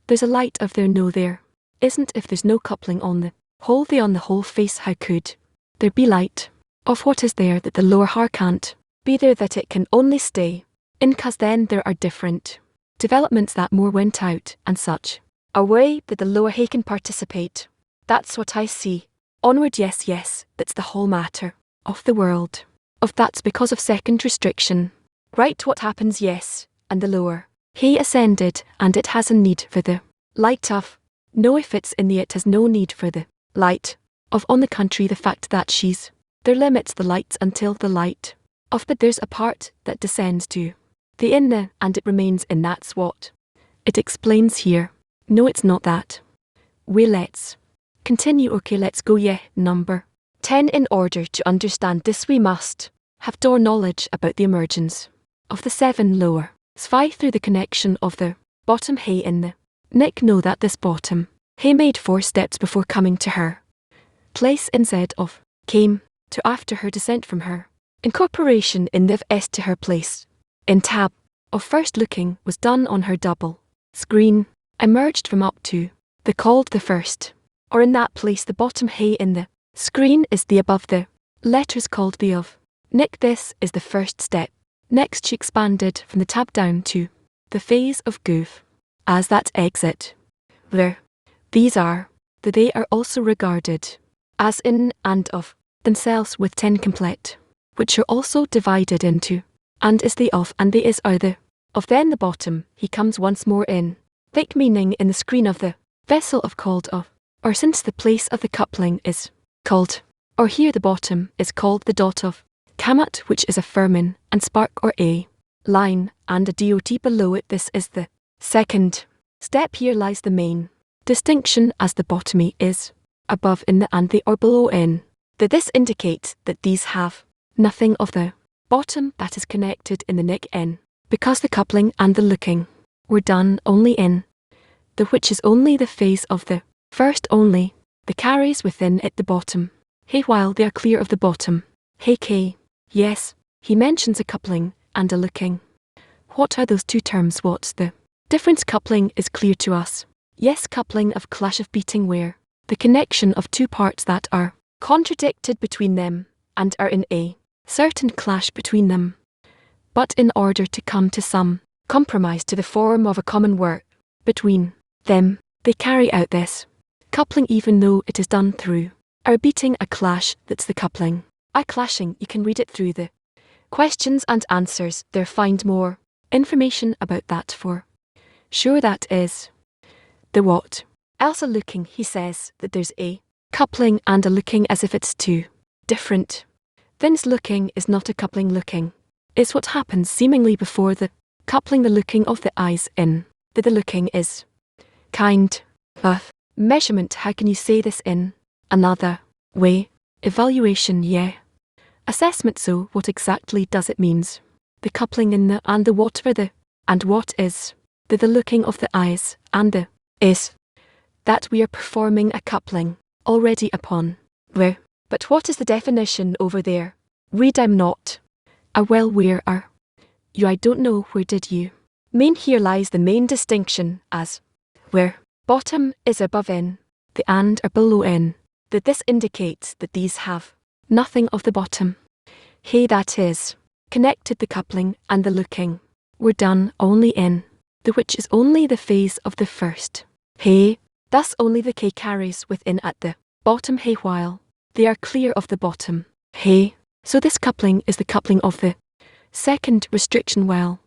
there's a light of there no there isn't if there's no coupling on the whole face. How could there be light of what is there that the lower har can't be there, that it can only stay in, cause then there are different developments that more went out and such a way that the lower hay can participate. That's what I see. Onward, yes, that's the whole matter of the world. Of that's because of second restriction. Right, what happens, yes, and the lower hay ascended, and it has a need for the light of. No, if it's in the it has no need for the light of. On the contrary, the fact that she's there limits the light until the light of, but there's a part that descends to the in the, and it remains in. That's what it explains here. No, it's not that. Let's continue. Okay, let's go. Number 10. In order to understand this, we must have door knowledge about the emergence of the 7 lower sphy through the connection of the bottom hay in the neck. Know that this bottom hay made 4 steps before coming to her place instead of came to after her descent from her incorporation in the s to her place in tab of first looking was done on her double screen, emerged from up to the called the first, or in that place the bottom hay in the screen is the above the letters called the of neck. This is the first step. Next she expanded from the tab down to the phase of goof as that exit. There, these are the they are also regarded as in and of themselves with 10 complete, which are also divided into and is the of and the is are the of. Then the bottom he comes once more in thick, meaning in the screen of the vessel of called of, or since the place of the coupling is called, or here the bottom is called the dot of Kamat, which is a firmin and spark or a line and a dot below it. This is the second step. Here lies the main distinction, as the bottomy is above in the and the or below in. That this indicates that these have nothing of the bottom that is connected in the neck n, because the coupling and the looking were done only in the which is only the phase of the first only, the carries within it the bottom hey, while they are clear of the bottom hey k. Yes, he mentions a coupling and a looking. What are those two terms? What's the difference? Coupling is clear to us. Yes, coupling of clash of beating, where the connection of two parts that are contradicted between them and are in a certain clash between them, but in order to come to some compromise to the form of a common work between them, they carry out this coupling, even though it is done through a beating, a clash. That's the coupling. A clashing, you can read it through the questions and answers there. Find more information about that for sure. That is the what else. A looking, he says that there's a coupling and a looking as if it's two different things. Looking is not a coupling. Looking is what happens seemingly before the coupling. The looking of the eyes in the looking is kind of measurement. How can you say this in another way? Evaluation, assessment. So what exactly does it means? The coupling in the and the what for the and what is the looking of the eyes and the is that we are performing a coupling already upon where. But what is the definition over there? Read. I'm not well, where are you? I don't know. Where did you mean? Here lies the main distinction, as where bottom is above in, the and are below in, that this indicates that these have nothing of the bottom. Hey, that is, connected the coupling and the looking, were done only in the which is only the phase of the first. Hey, thus only the K carries within at the bottom hey while they are clear of the bottom. Hey, so this coupling is the coupling of the second restriction well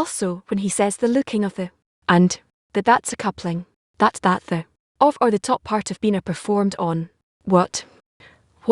so when he says the looking of the and that's a coupling, that the of or the top part of being are performed on what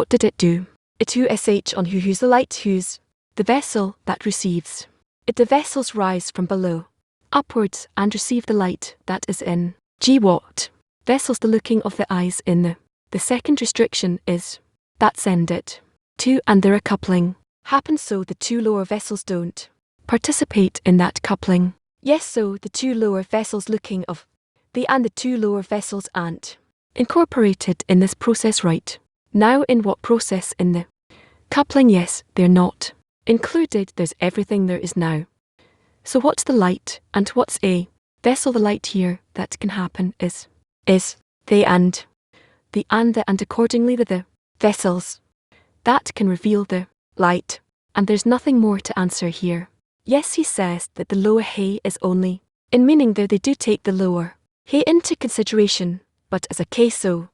did it do? It who sh on who's the light who's the vessel that receives it, the vessels rise from below upwards and receive the light that is in G what vessels the looking of the eyes in the second restriction is that send it to and there a coupling happens, so the two lower vessels don't participate in that coupling. Yes, so the two lower vessels looking of the and the two lower vessels aren't incorporated in this process right now. In what process? In the coupling. Yes, they're not included. There's everything there is now. So what's the light and what's a vessel? The light here that can happen is the and accordingly the vessels that can reveal the light. And there's nothing more to answer here. Yes, he says that the lower hey is only in meaning there they do take the lower hey into consideration, but as a case. So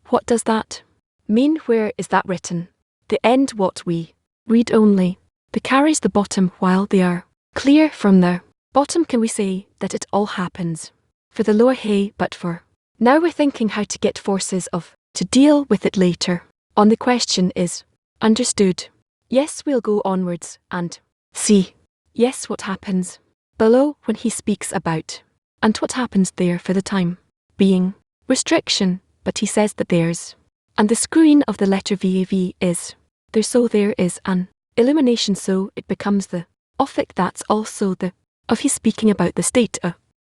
what does that mean? Where is that written? The end what we read only the carries the bottom while they are clear from the bottom. Can we say that it all happens for the lower hey, but for now we're thinking how to get forces of to deal with it later on. The question is understood. Yes, we'll go onwards and see. Yes, what happens below when he speaks about and what happens there for the time being restriction, but he says that there's and the screen of the letter VAV is there, so there is an illumination, so it becomes the of it. That's also the of he's speaking about the state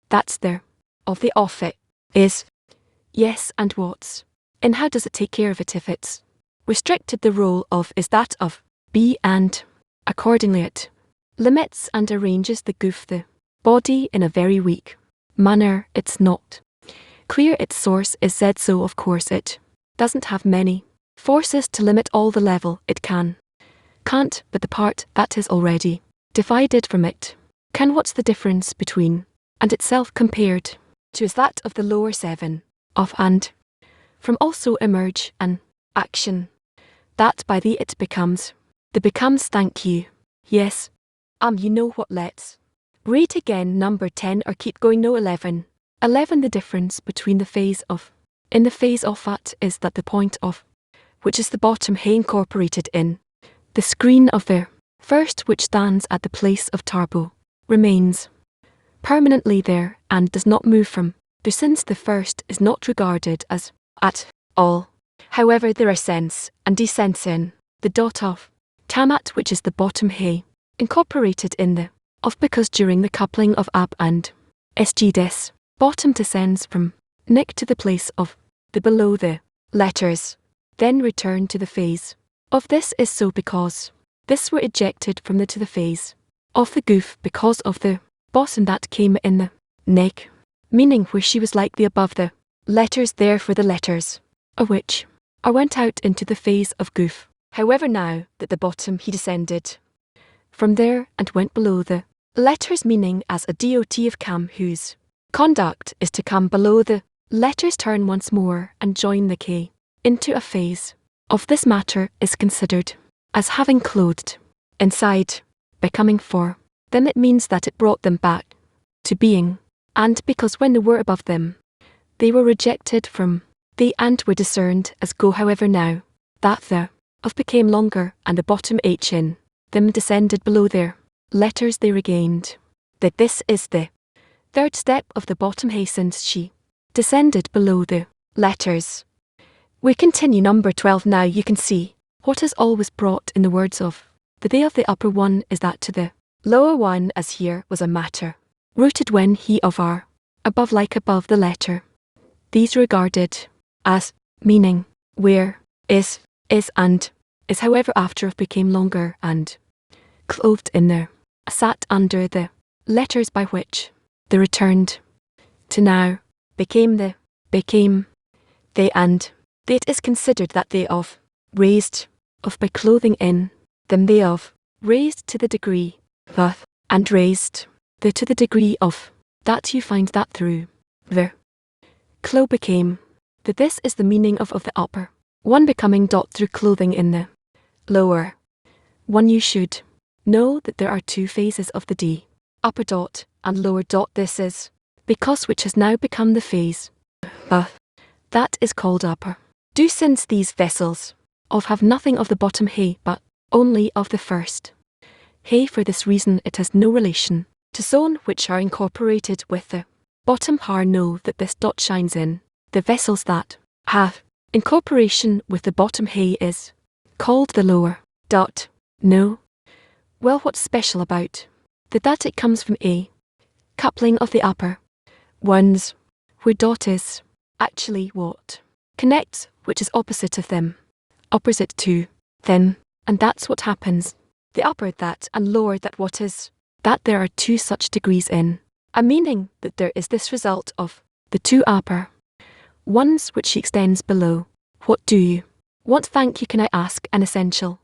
that's there of the of it is. Yes, and what's and how does it take care of it if it's restricted? The role of is that of B, and accordingly it limits and arranges the goof the body in a very weak manner. It's not clear its source is Z, so of course it doesn't have many forces to limit all the level it can't, but the part that is already divided from it can. What's the difference between and itself compared to is that of the lower seven of and from also emerge an action that by the it becomes the becomes. Thank you. Yes. You know what, let's read again number 10 or keep going. No, 11. 11 The difference between the phase of in the phase of at is that the point of which is the bottom hey incorporated in the screen of the first, which stands at the place of tarbo, remains permanently there and does not move from there, since the first is not regarded as at all. However, there are sense and descents in the dot of tamat, which is the bottom hey incorporated in the of, because during the coupling of ab and sg this bottom descends from nick to the place of the below the letters, then return to the phase of this is so because this were ejected from the to the phase of the goof because of the bottom that came in the neck, meaning where she was like the above the letters, there for the letters of which are went out into the phase of goof. However, now that the bottom he descended from there and went below the letters, meaning as a dot of cam whose conduct is to come below the letters, turn once more and join the k into a phase of this matter is considered as having clothed inside, becoming for them. It means that it brought them back to being, and because when they were above them, they were rejected from the and were discerned as go. However, now that the of became longer and the bottom h in them descended below their letters, they regained that this is the third step of the bottom hey, since she descended below the letters. We continue number 12 now. You can see what is always brought in the words of the day of the upper one is that to the lower one, as here was a matter rooted when he of are above, like above the letter. These regarded as meaning where is and is, however, after of became longer and clothed in there, sat under the letters by which they returned to now became they, and it is considered that they of raised of by clothing in them they of, raised to the degree, the, and raised, the to the degree of, that you find that through, the, clo became, that this is the meaning of the upper, one becoming dot through clothing in the, lower, one you should, know that there are two phases of the D, upper dot, and lower dot this is, because which has now become the phase, that is called upper. Do since these vessels, of have nothing of the bottom hay but, only of the first. Hay for this reason it has no relation, to zone which are incorporated with the, bottom par know that this dot shines in, the vessels that, have, incorporation with the bottom hay is, called the lower, dot, no. Well what's special about, that it comes from a, coupling of the upper, ones, where dot is, actually what, connects, which is opposite of them, opposite to, them, and that's what happens, the upper that and lower that what is, that there are two such degrees in, a meaning that there is this result of, the two upper, ones which she extends below. What do you want? Thank you. Can I ask an essential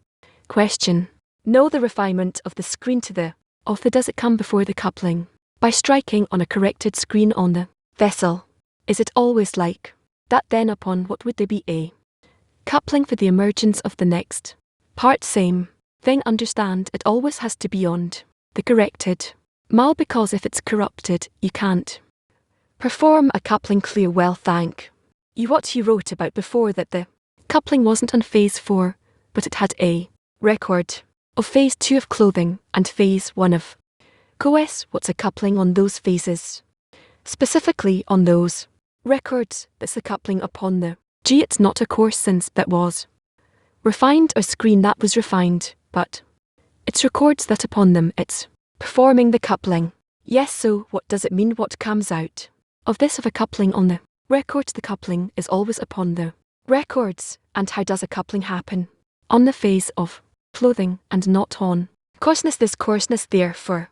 question? Know the refinement of the screen to the, of the does it come before the coupling, by striking on a corrected screen on the vessel. Is it always like that then upon what would there be a coupling for the emergence of the next part same thing? Understand it always has to be on the corrected mal because if it's corrupted you can't perform a coupling clear. Well thank you. What you wrote about before that the coupling wasn't on phase 4 but it had a record of phase 2 of clothing and phase 1 of coes. What's a coupling on those phases? Specifically on those records, that's a coupling upon the G. It's not a course since that was refined or screen that was refined, but it's records that upon them it's performing the coupling. Yes, so what does it mean? What comes out of this of a coupling on the records? The coupling is always upon the records. And how does a coupling happen? On the phase of clothing and not on coarseness. This coarseness therefore,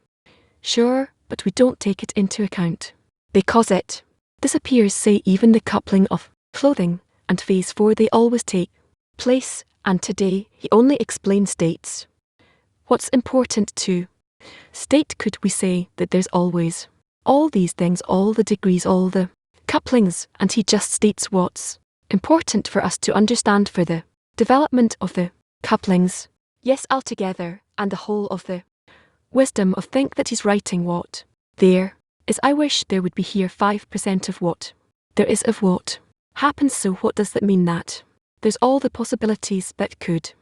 sure, but we don't take it into account because it disappears. Say even the coupling of clothing and phase 4 they always take place, and today he only explains states what's important to state. Could we say that there's always all these things, all the degrees, all the couplings, and he just states what's important for us to understand for the development of the couplings? Yes, altogether, and the whole of the wisdom of think that he's writing what there is. I wish there would be here 5% of what there is of what happens. So what does that mean? That there's all the possibilities that could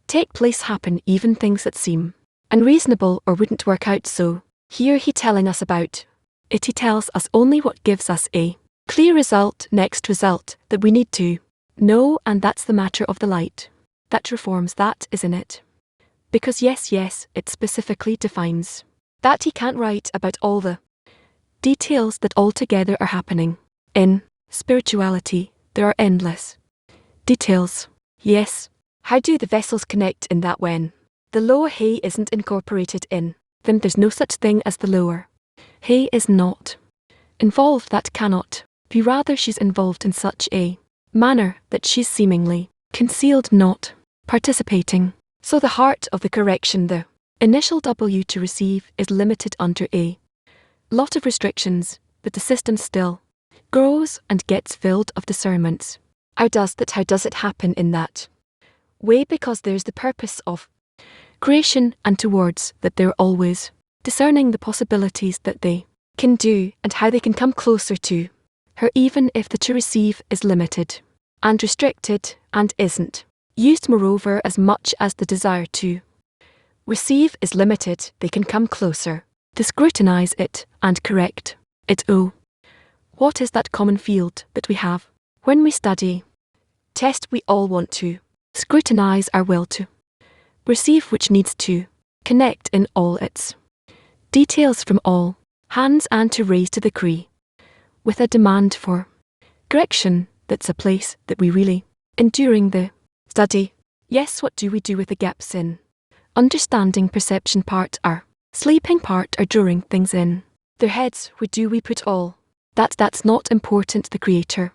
take place, happen, even things that seem unreasonable or wouldn't work out. So here he telling us about it. He tells us only what gives us a clear result, next result that we need to know, and that's the matter of the light that reforms that is in it. Because yes, it specifically defines that he can't write about all the details that altogether are happening. In spirituality, there are endless details. Yes, how do the vessels connect in that when the lower hay isn't incorporated in them? There's no such thing as the lower hay is not involved. That cannot be. Rather, she's involved in such a manner that she's seemingly concealed, not participating. So the heart of the correction, the initial W to receive, is limited under a lot of restrictions, but the system still grows and gets filled of discernments. How does it happen in that way? Because there's the purpose of creation, and towards that they're always discerning the possibilities that they can do and how they can come closer to her, even if the to receive is limited and restricted and isn't used moreover as much as the desire to receive is limited. They can come closer to scrutinize it and correct it. Oh, what is that common field that we have when we study test? We all want to scrutinize our will to receive, which needs to connect in all its details from all hands and to raise to the decree with a demand for correction. That's a place that we really enduring the study. Yes, what do we do with the gaps in understanding? Perception part, our sleeping part, are drawing things in their heads. Where do we put all that's not important? The Creator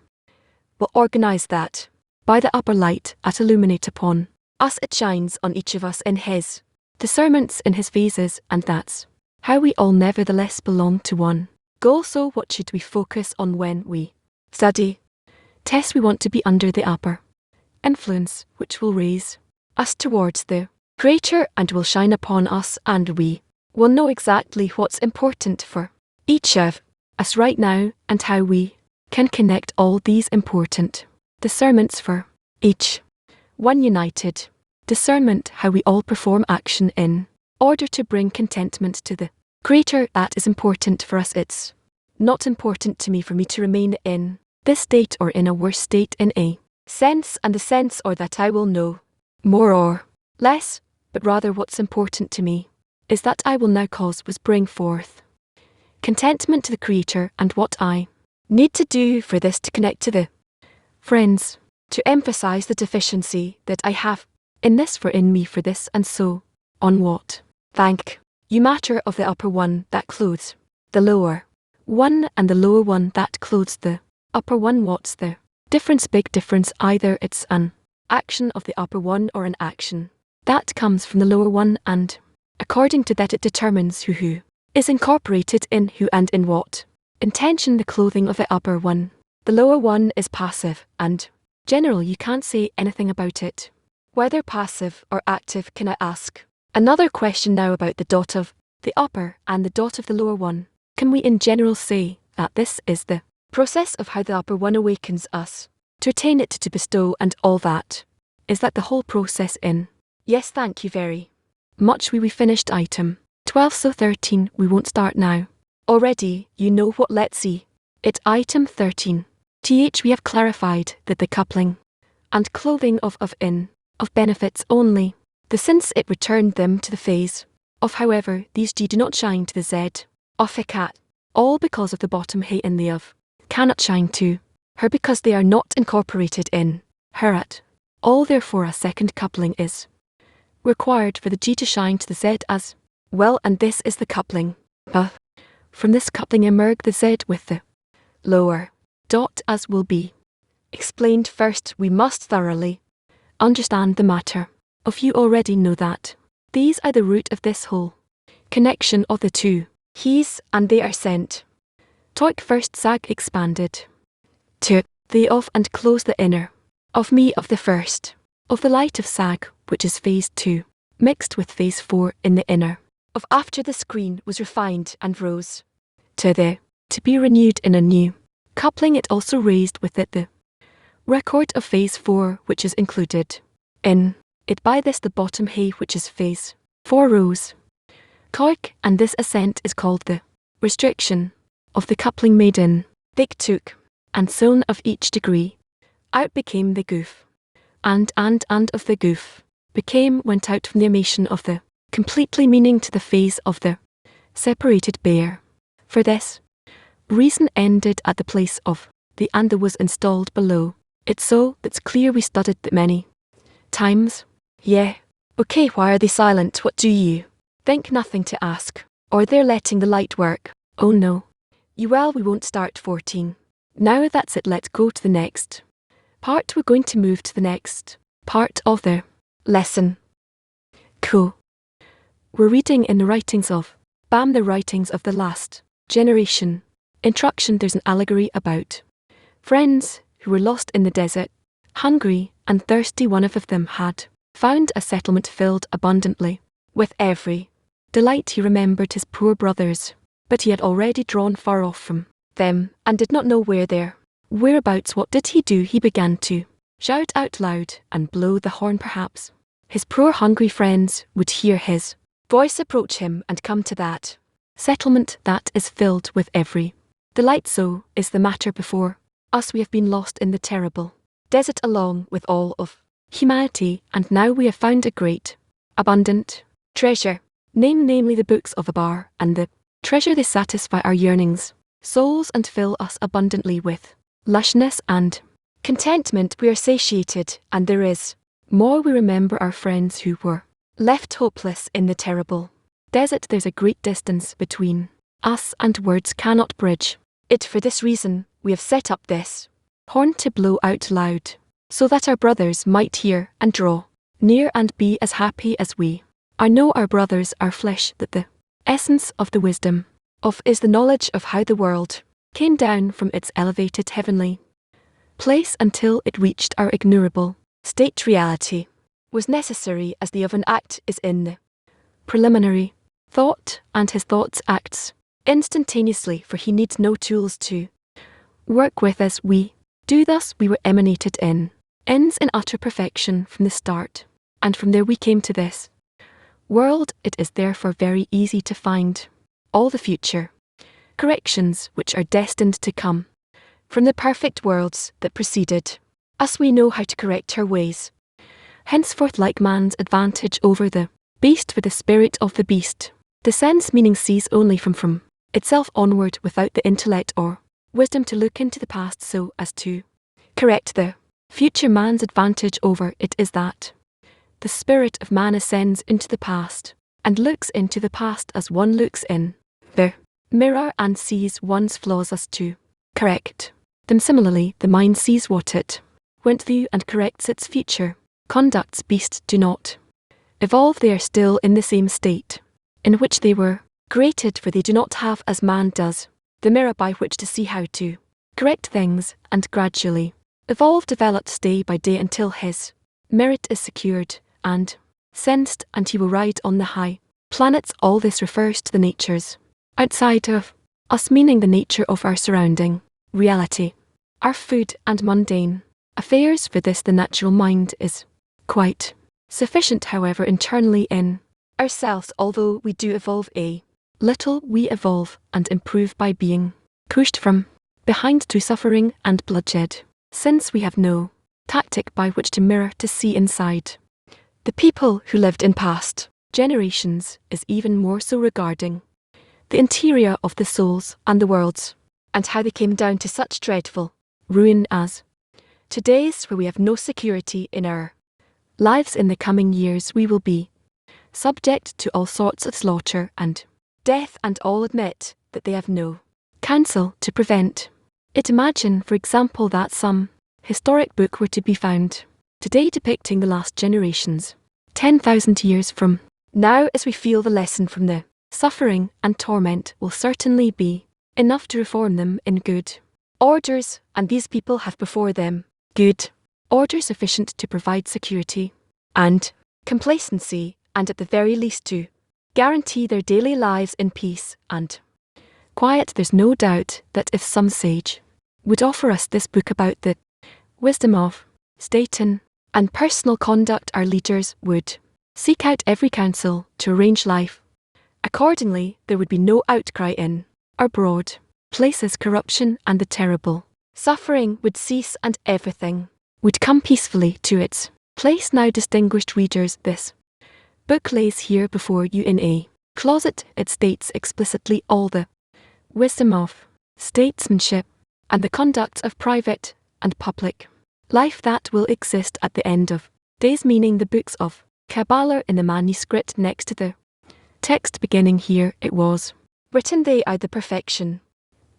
will organize that by the upper light at illuminate upon Us it shines on each of us in his discernments in his phases, and that's how we all nevertheless belong to one goal. So what should we focus on when we study? Tests we want to be under the upper influence, which will raise us towards the Creator and will shine upon us, and we will know exactly what's important for each of us right now and how we can connect all these important discernments for each one united discernment, how we all perform action in order to bring contentment to the Creator. That is important for us. It's not important to me for me to remain in this state or in a worse state in a sense, and the sense or that I will know more or less, but rather what's important to me is that I will now cause was bring forth contentment to the Creator, and what I need to do for this to connect to the friends, to emphasize the deficiency that I have in this for in me for this, and so on. What thank you matter of the upper one that clothes the lower one, and the lower one that clothes the upper one. What's the difference? Big difference. Either it's an action of the upper one or an action that comes from the lower one, and according to that it determines who is incorporated in who and in what intention. The clothing of the upper one. The lower one is passive, and general you can't say anything about it. Whether passive or active, can I ask another question now about the dot of the upper and the dot of the lower one? Can we in general say that this is the process of how the upper one awakens us to attain it, to bestow and all that? Is that the whole process in? Yes, thank you very much. We finished item 12, so 13 we won't start now. Already, you know what, let's see. It item 13. We have clarified that the coupling and clothing of benefits only, the since it returned them to the phase of however these G do not shine to the Z of a cat, all because of the bottom he in the of cannot shine to her because they are not incorporated in her at all. Therefore a second coupling is required for the G to shine to the Z as well, and this is the coupling. From this coupling emerge the Z with the lower dot, as will be explained. First we must thoroughly understand the matter of you already know that these are the root of this whole connection of the two he's, and they are sent toik first sag expanded to the of and close the inner of me of the first of the light of sag, which is phase 2 mixed with phase 4 in the inner of after the screen was refined and rose to be renewed in a new coupling. It also raised with it the record of phase 4, which is included in it. By this the bottom he, which is phase 4, rose koik, and this ascent is called the restriction of the coupling made in thick took and sewn of each degree out became the goof, and of the goof became went out from the emission of the completely, meaning to the phase of the separated bear. For this reason ended at the place of the and the was installed below it, so that's clear. We studied that many times. Yeah. Okay, why are they silent? What do you think? Nothing to ask. Or they're letting the light work. Oh no. You well, we won't start 14. Now that's it, let's go to the next part. We're going to move to the next part of the lesson. Cool. We're reading in the writings of the writings of the last generation. Introduction. There's an allegory about friends who were lost in the desert, hungry and thirsty. One of them had found a settlement filled abundantly with every delight. He remembered his poor brothers, but he had already drawn far off from them and did not know where their whereabouts. What did he do? He began to shout out loud and blow the horn. Perhaps his poor hungry friends would hear his voice approach him and come to that settlement that is filled with every delight. So is the matter before us. We have been lost in the terrible desert along with all of humanity, and now we have found a great, abundant treasure, namely the books of Abar, and the treasure they satisfy our yearnings, souls, and fill us abundantly with lushness and contentment. We are satiated, and there is more. We remember our friends who were left hopeless in the terrible desert. There's a great distance between us, and words cannot bridge it. For this reason, we have set up this horn to blow out loud, so that our brothers might hear and draw near and be as happy as we are. Know our brothers, our flesh, that the essence of the wisdom of is the knowledge of how the world came down from its elevated heavenly place until it reached our ignorable state. Reality was necessary as the of an act is in the preliminary thought, and his thoughts acts instantaneously, for he needs no tools to work with as we do. Thus we were emanated in ends in utter perfection from the start, and from there we came to this world. It is therefore very easy to find all the future corrections which are destined to come from the perfect worlds that preceded us. We know how to correct our ways henceforth, like man's advantage over the beast, for the spirit of the beast descends, meaning sees only from itself onward, without the intellect or wisdom to look into the past so as to correct the future. Man's advantage over it is that the spirit of man ascends into the past and looks into the past as one looks in the mirror and sees one's flaws as to correct them. Similarly, the mind sees what it went through and corrects its future conducts. Beasts do not evolve, they are still in the same state in which they were created, for they do not have, as man does, the mirror by which to see how to correct things, and gradually evolve, developed day by day until his merit is secured and sensed, and he will ride on the high planets. All this refers to the natures outside of us, meaning the nature of our surrounding reality, our food and mundane affairs. For this the natural mind is quite sufficient. However, internally in ourselves, although we do evolve a little, we evolve and improve by being pushed from behind to suffering and bloodshed, since we have no tactic by which to mirror to see inside. The people who lived in past generations is even more so regarding the interior of the souls and the worlds, and how they came down to such dreadful ruin as today's, where we have no security in our lives. In the coming years we will be subject to all sorts of slaughter and death, and all admit that they have no counsel to prevent it. Imagine, for example, that some historic book were to be found today depicting the last generations 10,000 years from now, as we feel the lesson from the suffering and torment will certainly be enough to reform them in good orders, and these people have before them good order sufficient to provide security and complacency, and at the very least to guarantee their daily lives in peace and quiet. There's no doubt that if some sage would offer us this book about the wisdom of state and personal conduct, our leaders would seek out every counsel to arrange life accordingly. There would be no outcry in our broad places. Corruption and the terrible suffering would cease, and everything would come peacefully to its place. Now, distinguished readers, this book lays here before you in a closet. It states explicitly all the wisdom of statesmanship and the conduct of private and public life that will exist at the end of days, meaning the books of Kabbalah in the manuscript next to the text beginning here. It was written, they are the perfection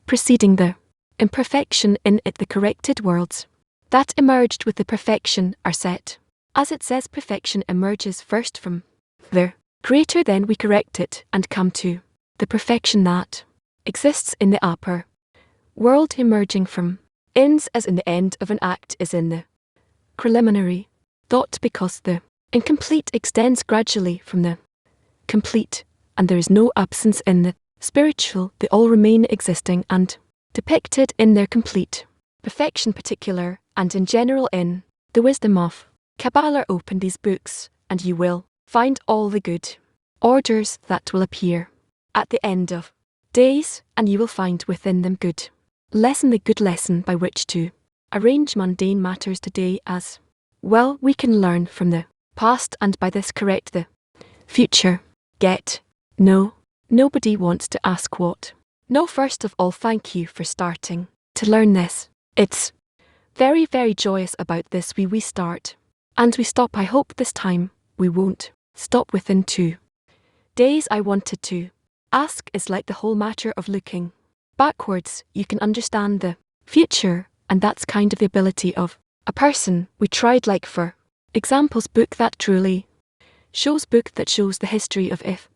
preceding the imperfection in it. The corrected worlds that emerged with the perfection are set. As it says, perfection emerges first from the Creator, then we correct it and come to the perfection that exists in the upper world, emerging from ends, as in the end of an act is in the preliminary thought, because the incomplete extends gradually from the complete, and there is no absence in the spiritual. They all remain existing and depicted in their complete perfection, particular and in general in the wisdom of Kabbalah. Open these books and you will find all the good orders that will appear at the end of days, and you will find within them good lesson, the good lesson by which to arrange mundane matters today as well. We can learn from the past and by this correct the future. Nobody wants to ask what. No, first of all, thank you for starting to learn this. It's very, very joyous about this. We start and we stop. I hope this time we won't stop within 2 days. I wanted to ask is like the whole matter of looking backwards. You can understand the future, and that's kind of the ability of a person. We tried like for Examples book that truly shows book that shows the history of if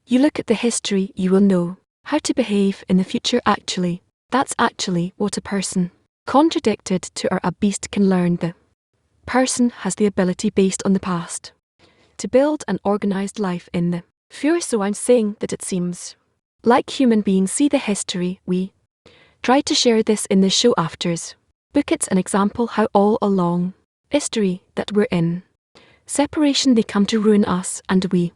you look at the history you will know how to behave in the future actually. That's actually what a person contradicted to or a beast can learn. The person has the ability based on the past to build an organized life in the future. So I'm saying that it seems like human beings see the history we tried to share this in the show afters. Book it's an example how all along history that we're in separation they come to ruin us and we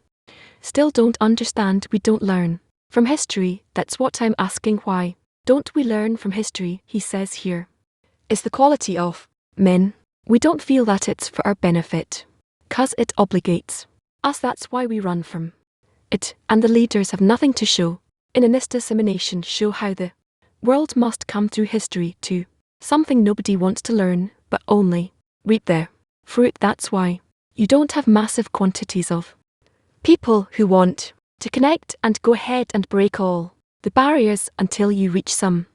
still don't understand. We don't learn from history. That's what I'm asking. Why don't we learn from history? He says here is the quality of men. We don't feel that it's for our benefit, 'cause it obligates us. That's why we run from it, and the leaders have nothing to show. In this dissemination show how the world must come through history to something nobody wants to learn, but only reap their fruit. That's why you don't have massive quantities of people who want to connect and go ahead and break all the barriers until you reach some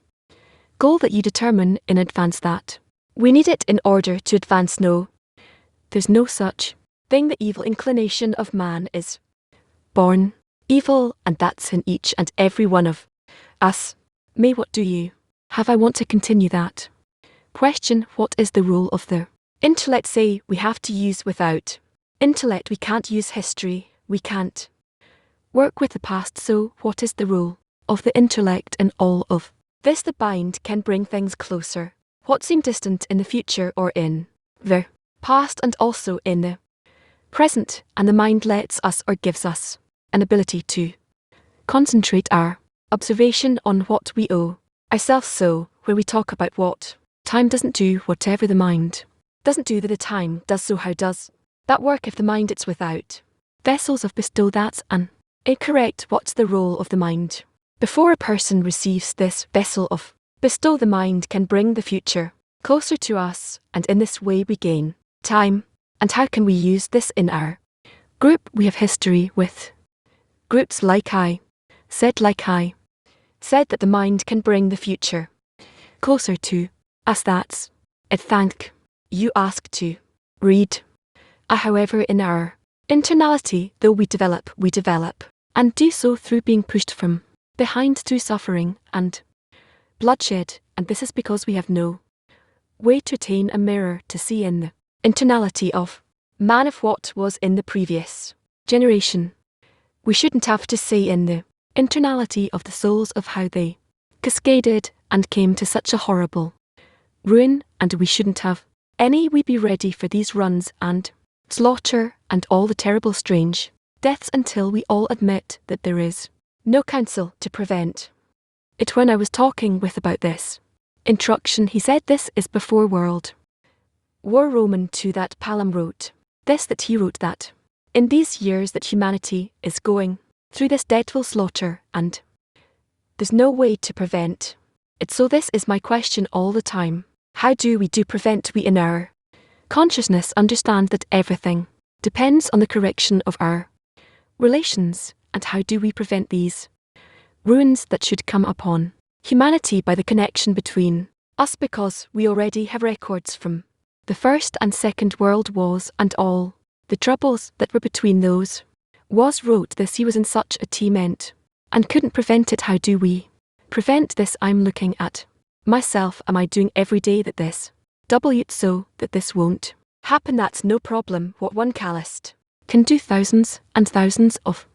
goal that you determine in advance that we need it in order to advance. No, there's no such thing. The evil inclination of man is born evil, and that's in each and every one of us. May, what do you have? I want to continue that question. What is the role of the intellect? Say we have to use without intellect we can't use history, we can't work with the past. So what is the role of the intellect in all of this? The mind can bring things closer, what seem distant in the future or in the past and also in the present, and the mind lets us or gives us an ability to concentrate our observation on what we owe ourselves. So where we talk about what time doesn't do, whatever the mind doesn't do that the time does. So how does that work if the mind it's without vessels of bestow? That's an incorrect. What's the role of the mind? Before a person receives this vessel of bestow, the mind can bring the future closer to us, and in this way we gain time. And how can we use this in our group? We have history with groups like I said that the mind can bring the future closer to us. That's it. Thank you. Ask to read. However, in our internality, though we develop, and do so through being pushed from behind through suffering and bloodshed, and this is because we have no way to attain a mirror to see in the internality of man of what was in the previous generation. We shouldn't have to say in the internality of the souls of how they cascaded and came to such a horrible ruin, and we shouldn't have any. We be ready for these runs and slaughter and all the terrible strange deaths until we all admit that there is no counsel to prevent it. When I was talking with about this instruction, he said this is before World War Roman 2 that Palam wrote this, that he wrote that in these years that humanity is going through this dreadful slaughter and there's no way to prevent it. So this is my question all the time. How do we prevent? We in our consciousness understand that everything depends on the correction of our relations, and how do we prevent these ruins that should come upon humanity by the connection between us, because we already have records from the First and Second World Wars and all the troubles that were between those wars. Wrote this, he was in such a torment and couldn't prevent it. How do we prevent this? I'm looking at myself. Am I doing every day that this so that this won't happen? That's no problem. What one calloused can do, thousands and thousands of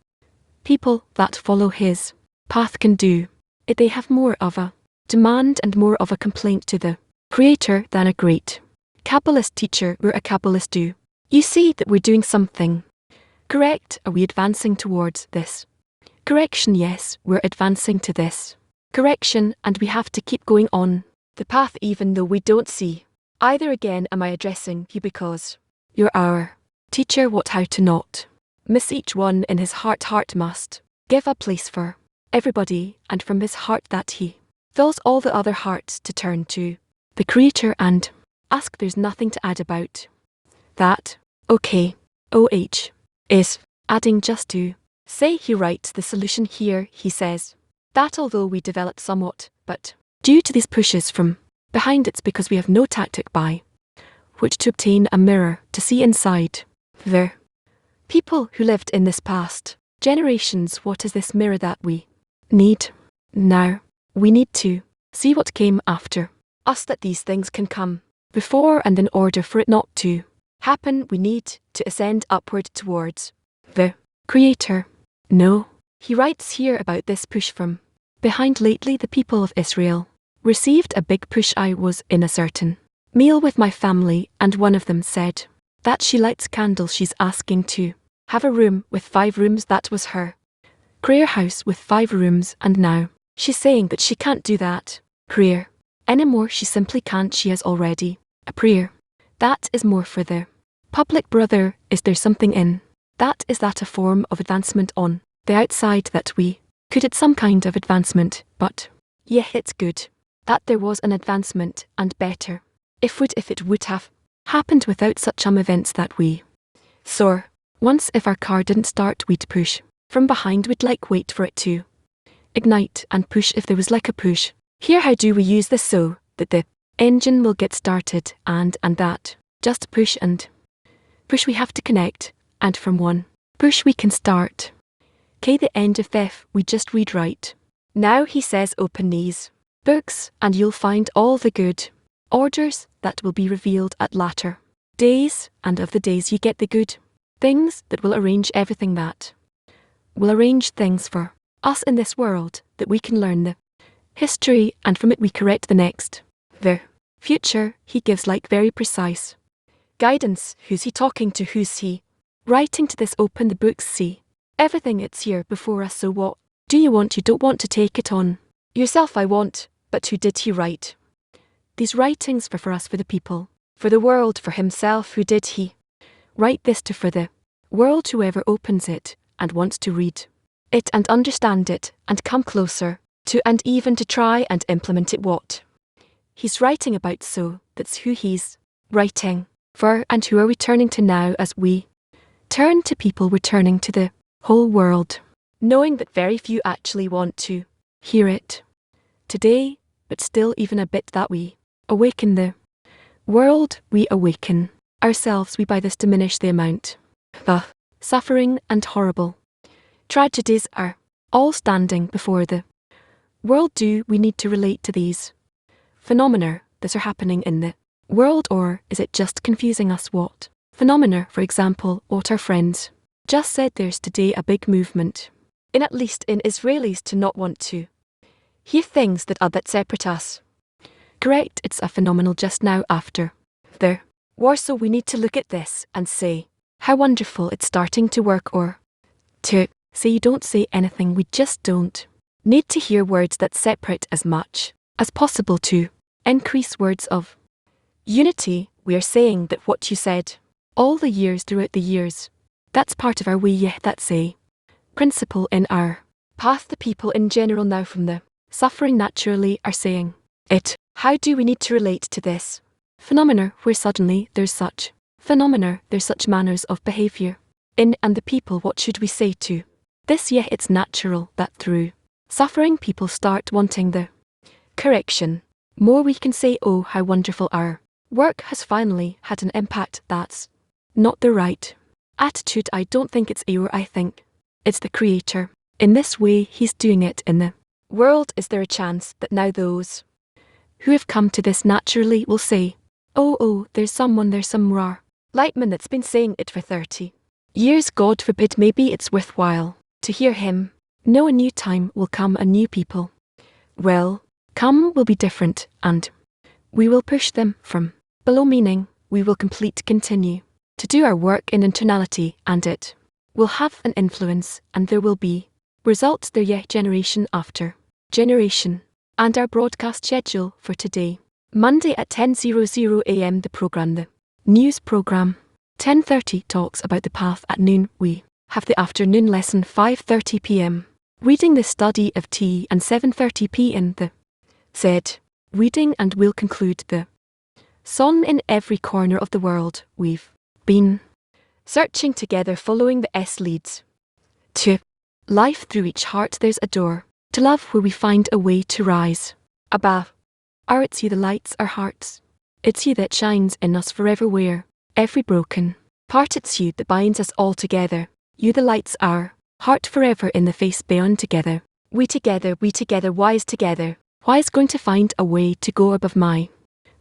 people that follow his path can do it. They have more of a demand and more of a complaint to the Creator than a great Kabbalist teacher. We're a Kabbalist. Do you see that we're doing something correct? Are we advancing towards this correction? Yes, we're advancing to this correction, and we have to keep going on the path even though we don't see either. Again, am I addressing you because you're our teacher? What how to not miss each one in his heart. Heart must give a place for everybody, and from his heart that he fills all the other hearts to turn to the Creator and ask. There's nothing to add about that. Okay, OH is adding just to say. He writes the solution here. He says that although we develop somewhat, but due to these pushes from behind, it's because we have no tactic by which to obtain a mirror to see inside. The people who lived in this past generations, what is this mirror that we need now? We need to see what came after us, that these things can come before, and in order for it not to happen, we need to ascend upward towards the Creator. No, he writes here about this push from behind. Lately, the people of Israel received a big push. I was in a certain meal with my family, and one of them said that she lights candles. She's asking to have a room with 5 rooms. That was her prayer house with 5 rooms, and now she's saying that she can't do that prayer anymore. She simply can't. She has already a prayer that is more for the public. Brother, is there something in that? Is that a form of advancement on the outside that we could at some kind of advancement? But yeah, it's good that there was an advancement, and better if it would have happened without such events that we saw. Once if our car didn't start, we'd push from behind. We'd wait for it to ignite and push if there was a push. Here, how do we use this so that the engine will get started, and that just push and push. We have to connect, and from one push we can start. The end of F, we just read right. Now he says, open these books and you'll find all the good orders that will be revealed at latter days, and of the days you get the good things that will arrange everything, that will arrange things for us in this world, that we can learn the history, and from it we correct the next. The future, he gives very precise guidance. Who's he talking to? Who's he writing to? This open the books, see everything, it's here before us. So what do you want? You don't want to take it on yourself. I want, but who did he write these writings for us, for the people, for the world, for himself? Who did he write this to? For the world. Whoever opens it and wants to read it and understand it and come closer to, and even to try and implement it, what he's writing about. So that's who he's writing for. And who are we turning to now? As we turn to people, we're turning to the whole world, knowing that very few actually want to hear it today, but still even a bit, that we awaken the world, we awaken ourselves. We by this diminish the amount the suffering and horrible tragedies are all standing before the world. Do we need to relate to these phenomena that are happening in the world, or is it just confusing us? What phenomena, for example, what our friends just said, there's today a big movement at least in Israelis, to not want to hear things that separate us. Correct, it's a phenomenal just now after the war. So we need to look at this and say how wonderful it's starting to work, or to say you don't say anything. We just don't need to hear words that separate as much as possible to increase words of unity. We are saying that what you said all the years, throughout the years, that's part of our way. Yeah, that's a principle in our path. The people in general now from the suffering naturally are saying it. How do we need to relate to this phenomena, where suddenly there's such phenomena, there's such manners of behaviour in, and the people, what should we say to this? Yeah, it's natural that through suffering people start wanting the correction more. We can say, oh, how wonderful our work has finally had an impact. That's not the right attitude. I don't think it's error. I think it's the Creator. In this way, he's doing it in the world. Is there a chance that now those who have come to this naturally will say, oh, there's some Laitman that's been saying it for 30 years. God forbid. Maybe it's worthwhile to hear him. No, a new time will come, a new people will come, will be different, and we will push them from below, meaning we will continue to do our work in internality, and it will have an influence, and there will be results there. Yet generation after generation. And our broadcast schedule for today: Monday at 10:00 a.m. the program, the news program. 10:30 talks about the path. At noon we have the afternoon lesson. 5:30 p.m. reading the study of tea, and 7:30 p.m. the said reading, and we'll conclude the sun. In every corner of the world we've been searching together, following the S leads to life. Through each heart there's a door to love, where we find a way to rise above. Are it's you, the lights, our hearts It's you that shines in us forever where every broken part it's you that binds us all together. You the lights our heart forever in the face beyond together. We together, wise together. Wise going to find a way to go above my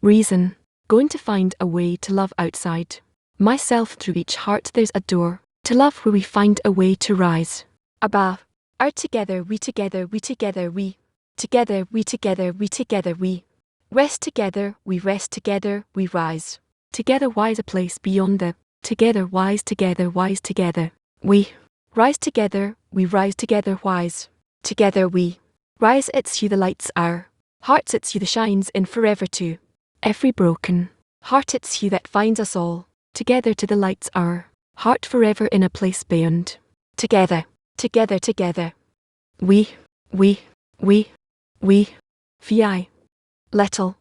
reason. Going to find a way to love outside myself. Through each heart there's a door to love where we find a way to rise above. Our together, we together, we together, we together, we together, we together, we rest together, we rest together, we rise together, wise a place beyond the together, wise together, wise together. We rise together, we rise together, wise together, we rise. It's you the lights our hearts, it's you the shines in forever to every broken heart. It's you that finds us all together to the lights our heart forever in a place beyond together, together, together. We, vi, little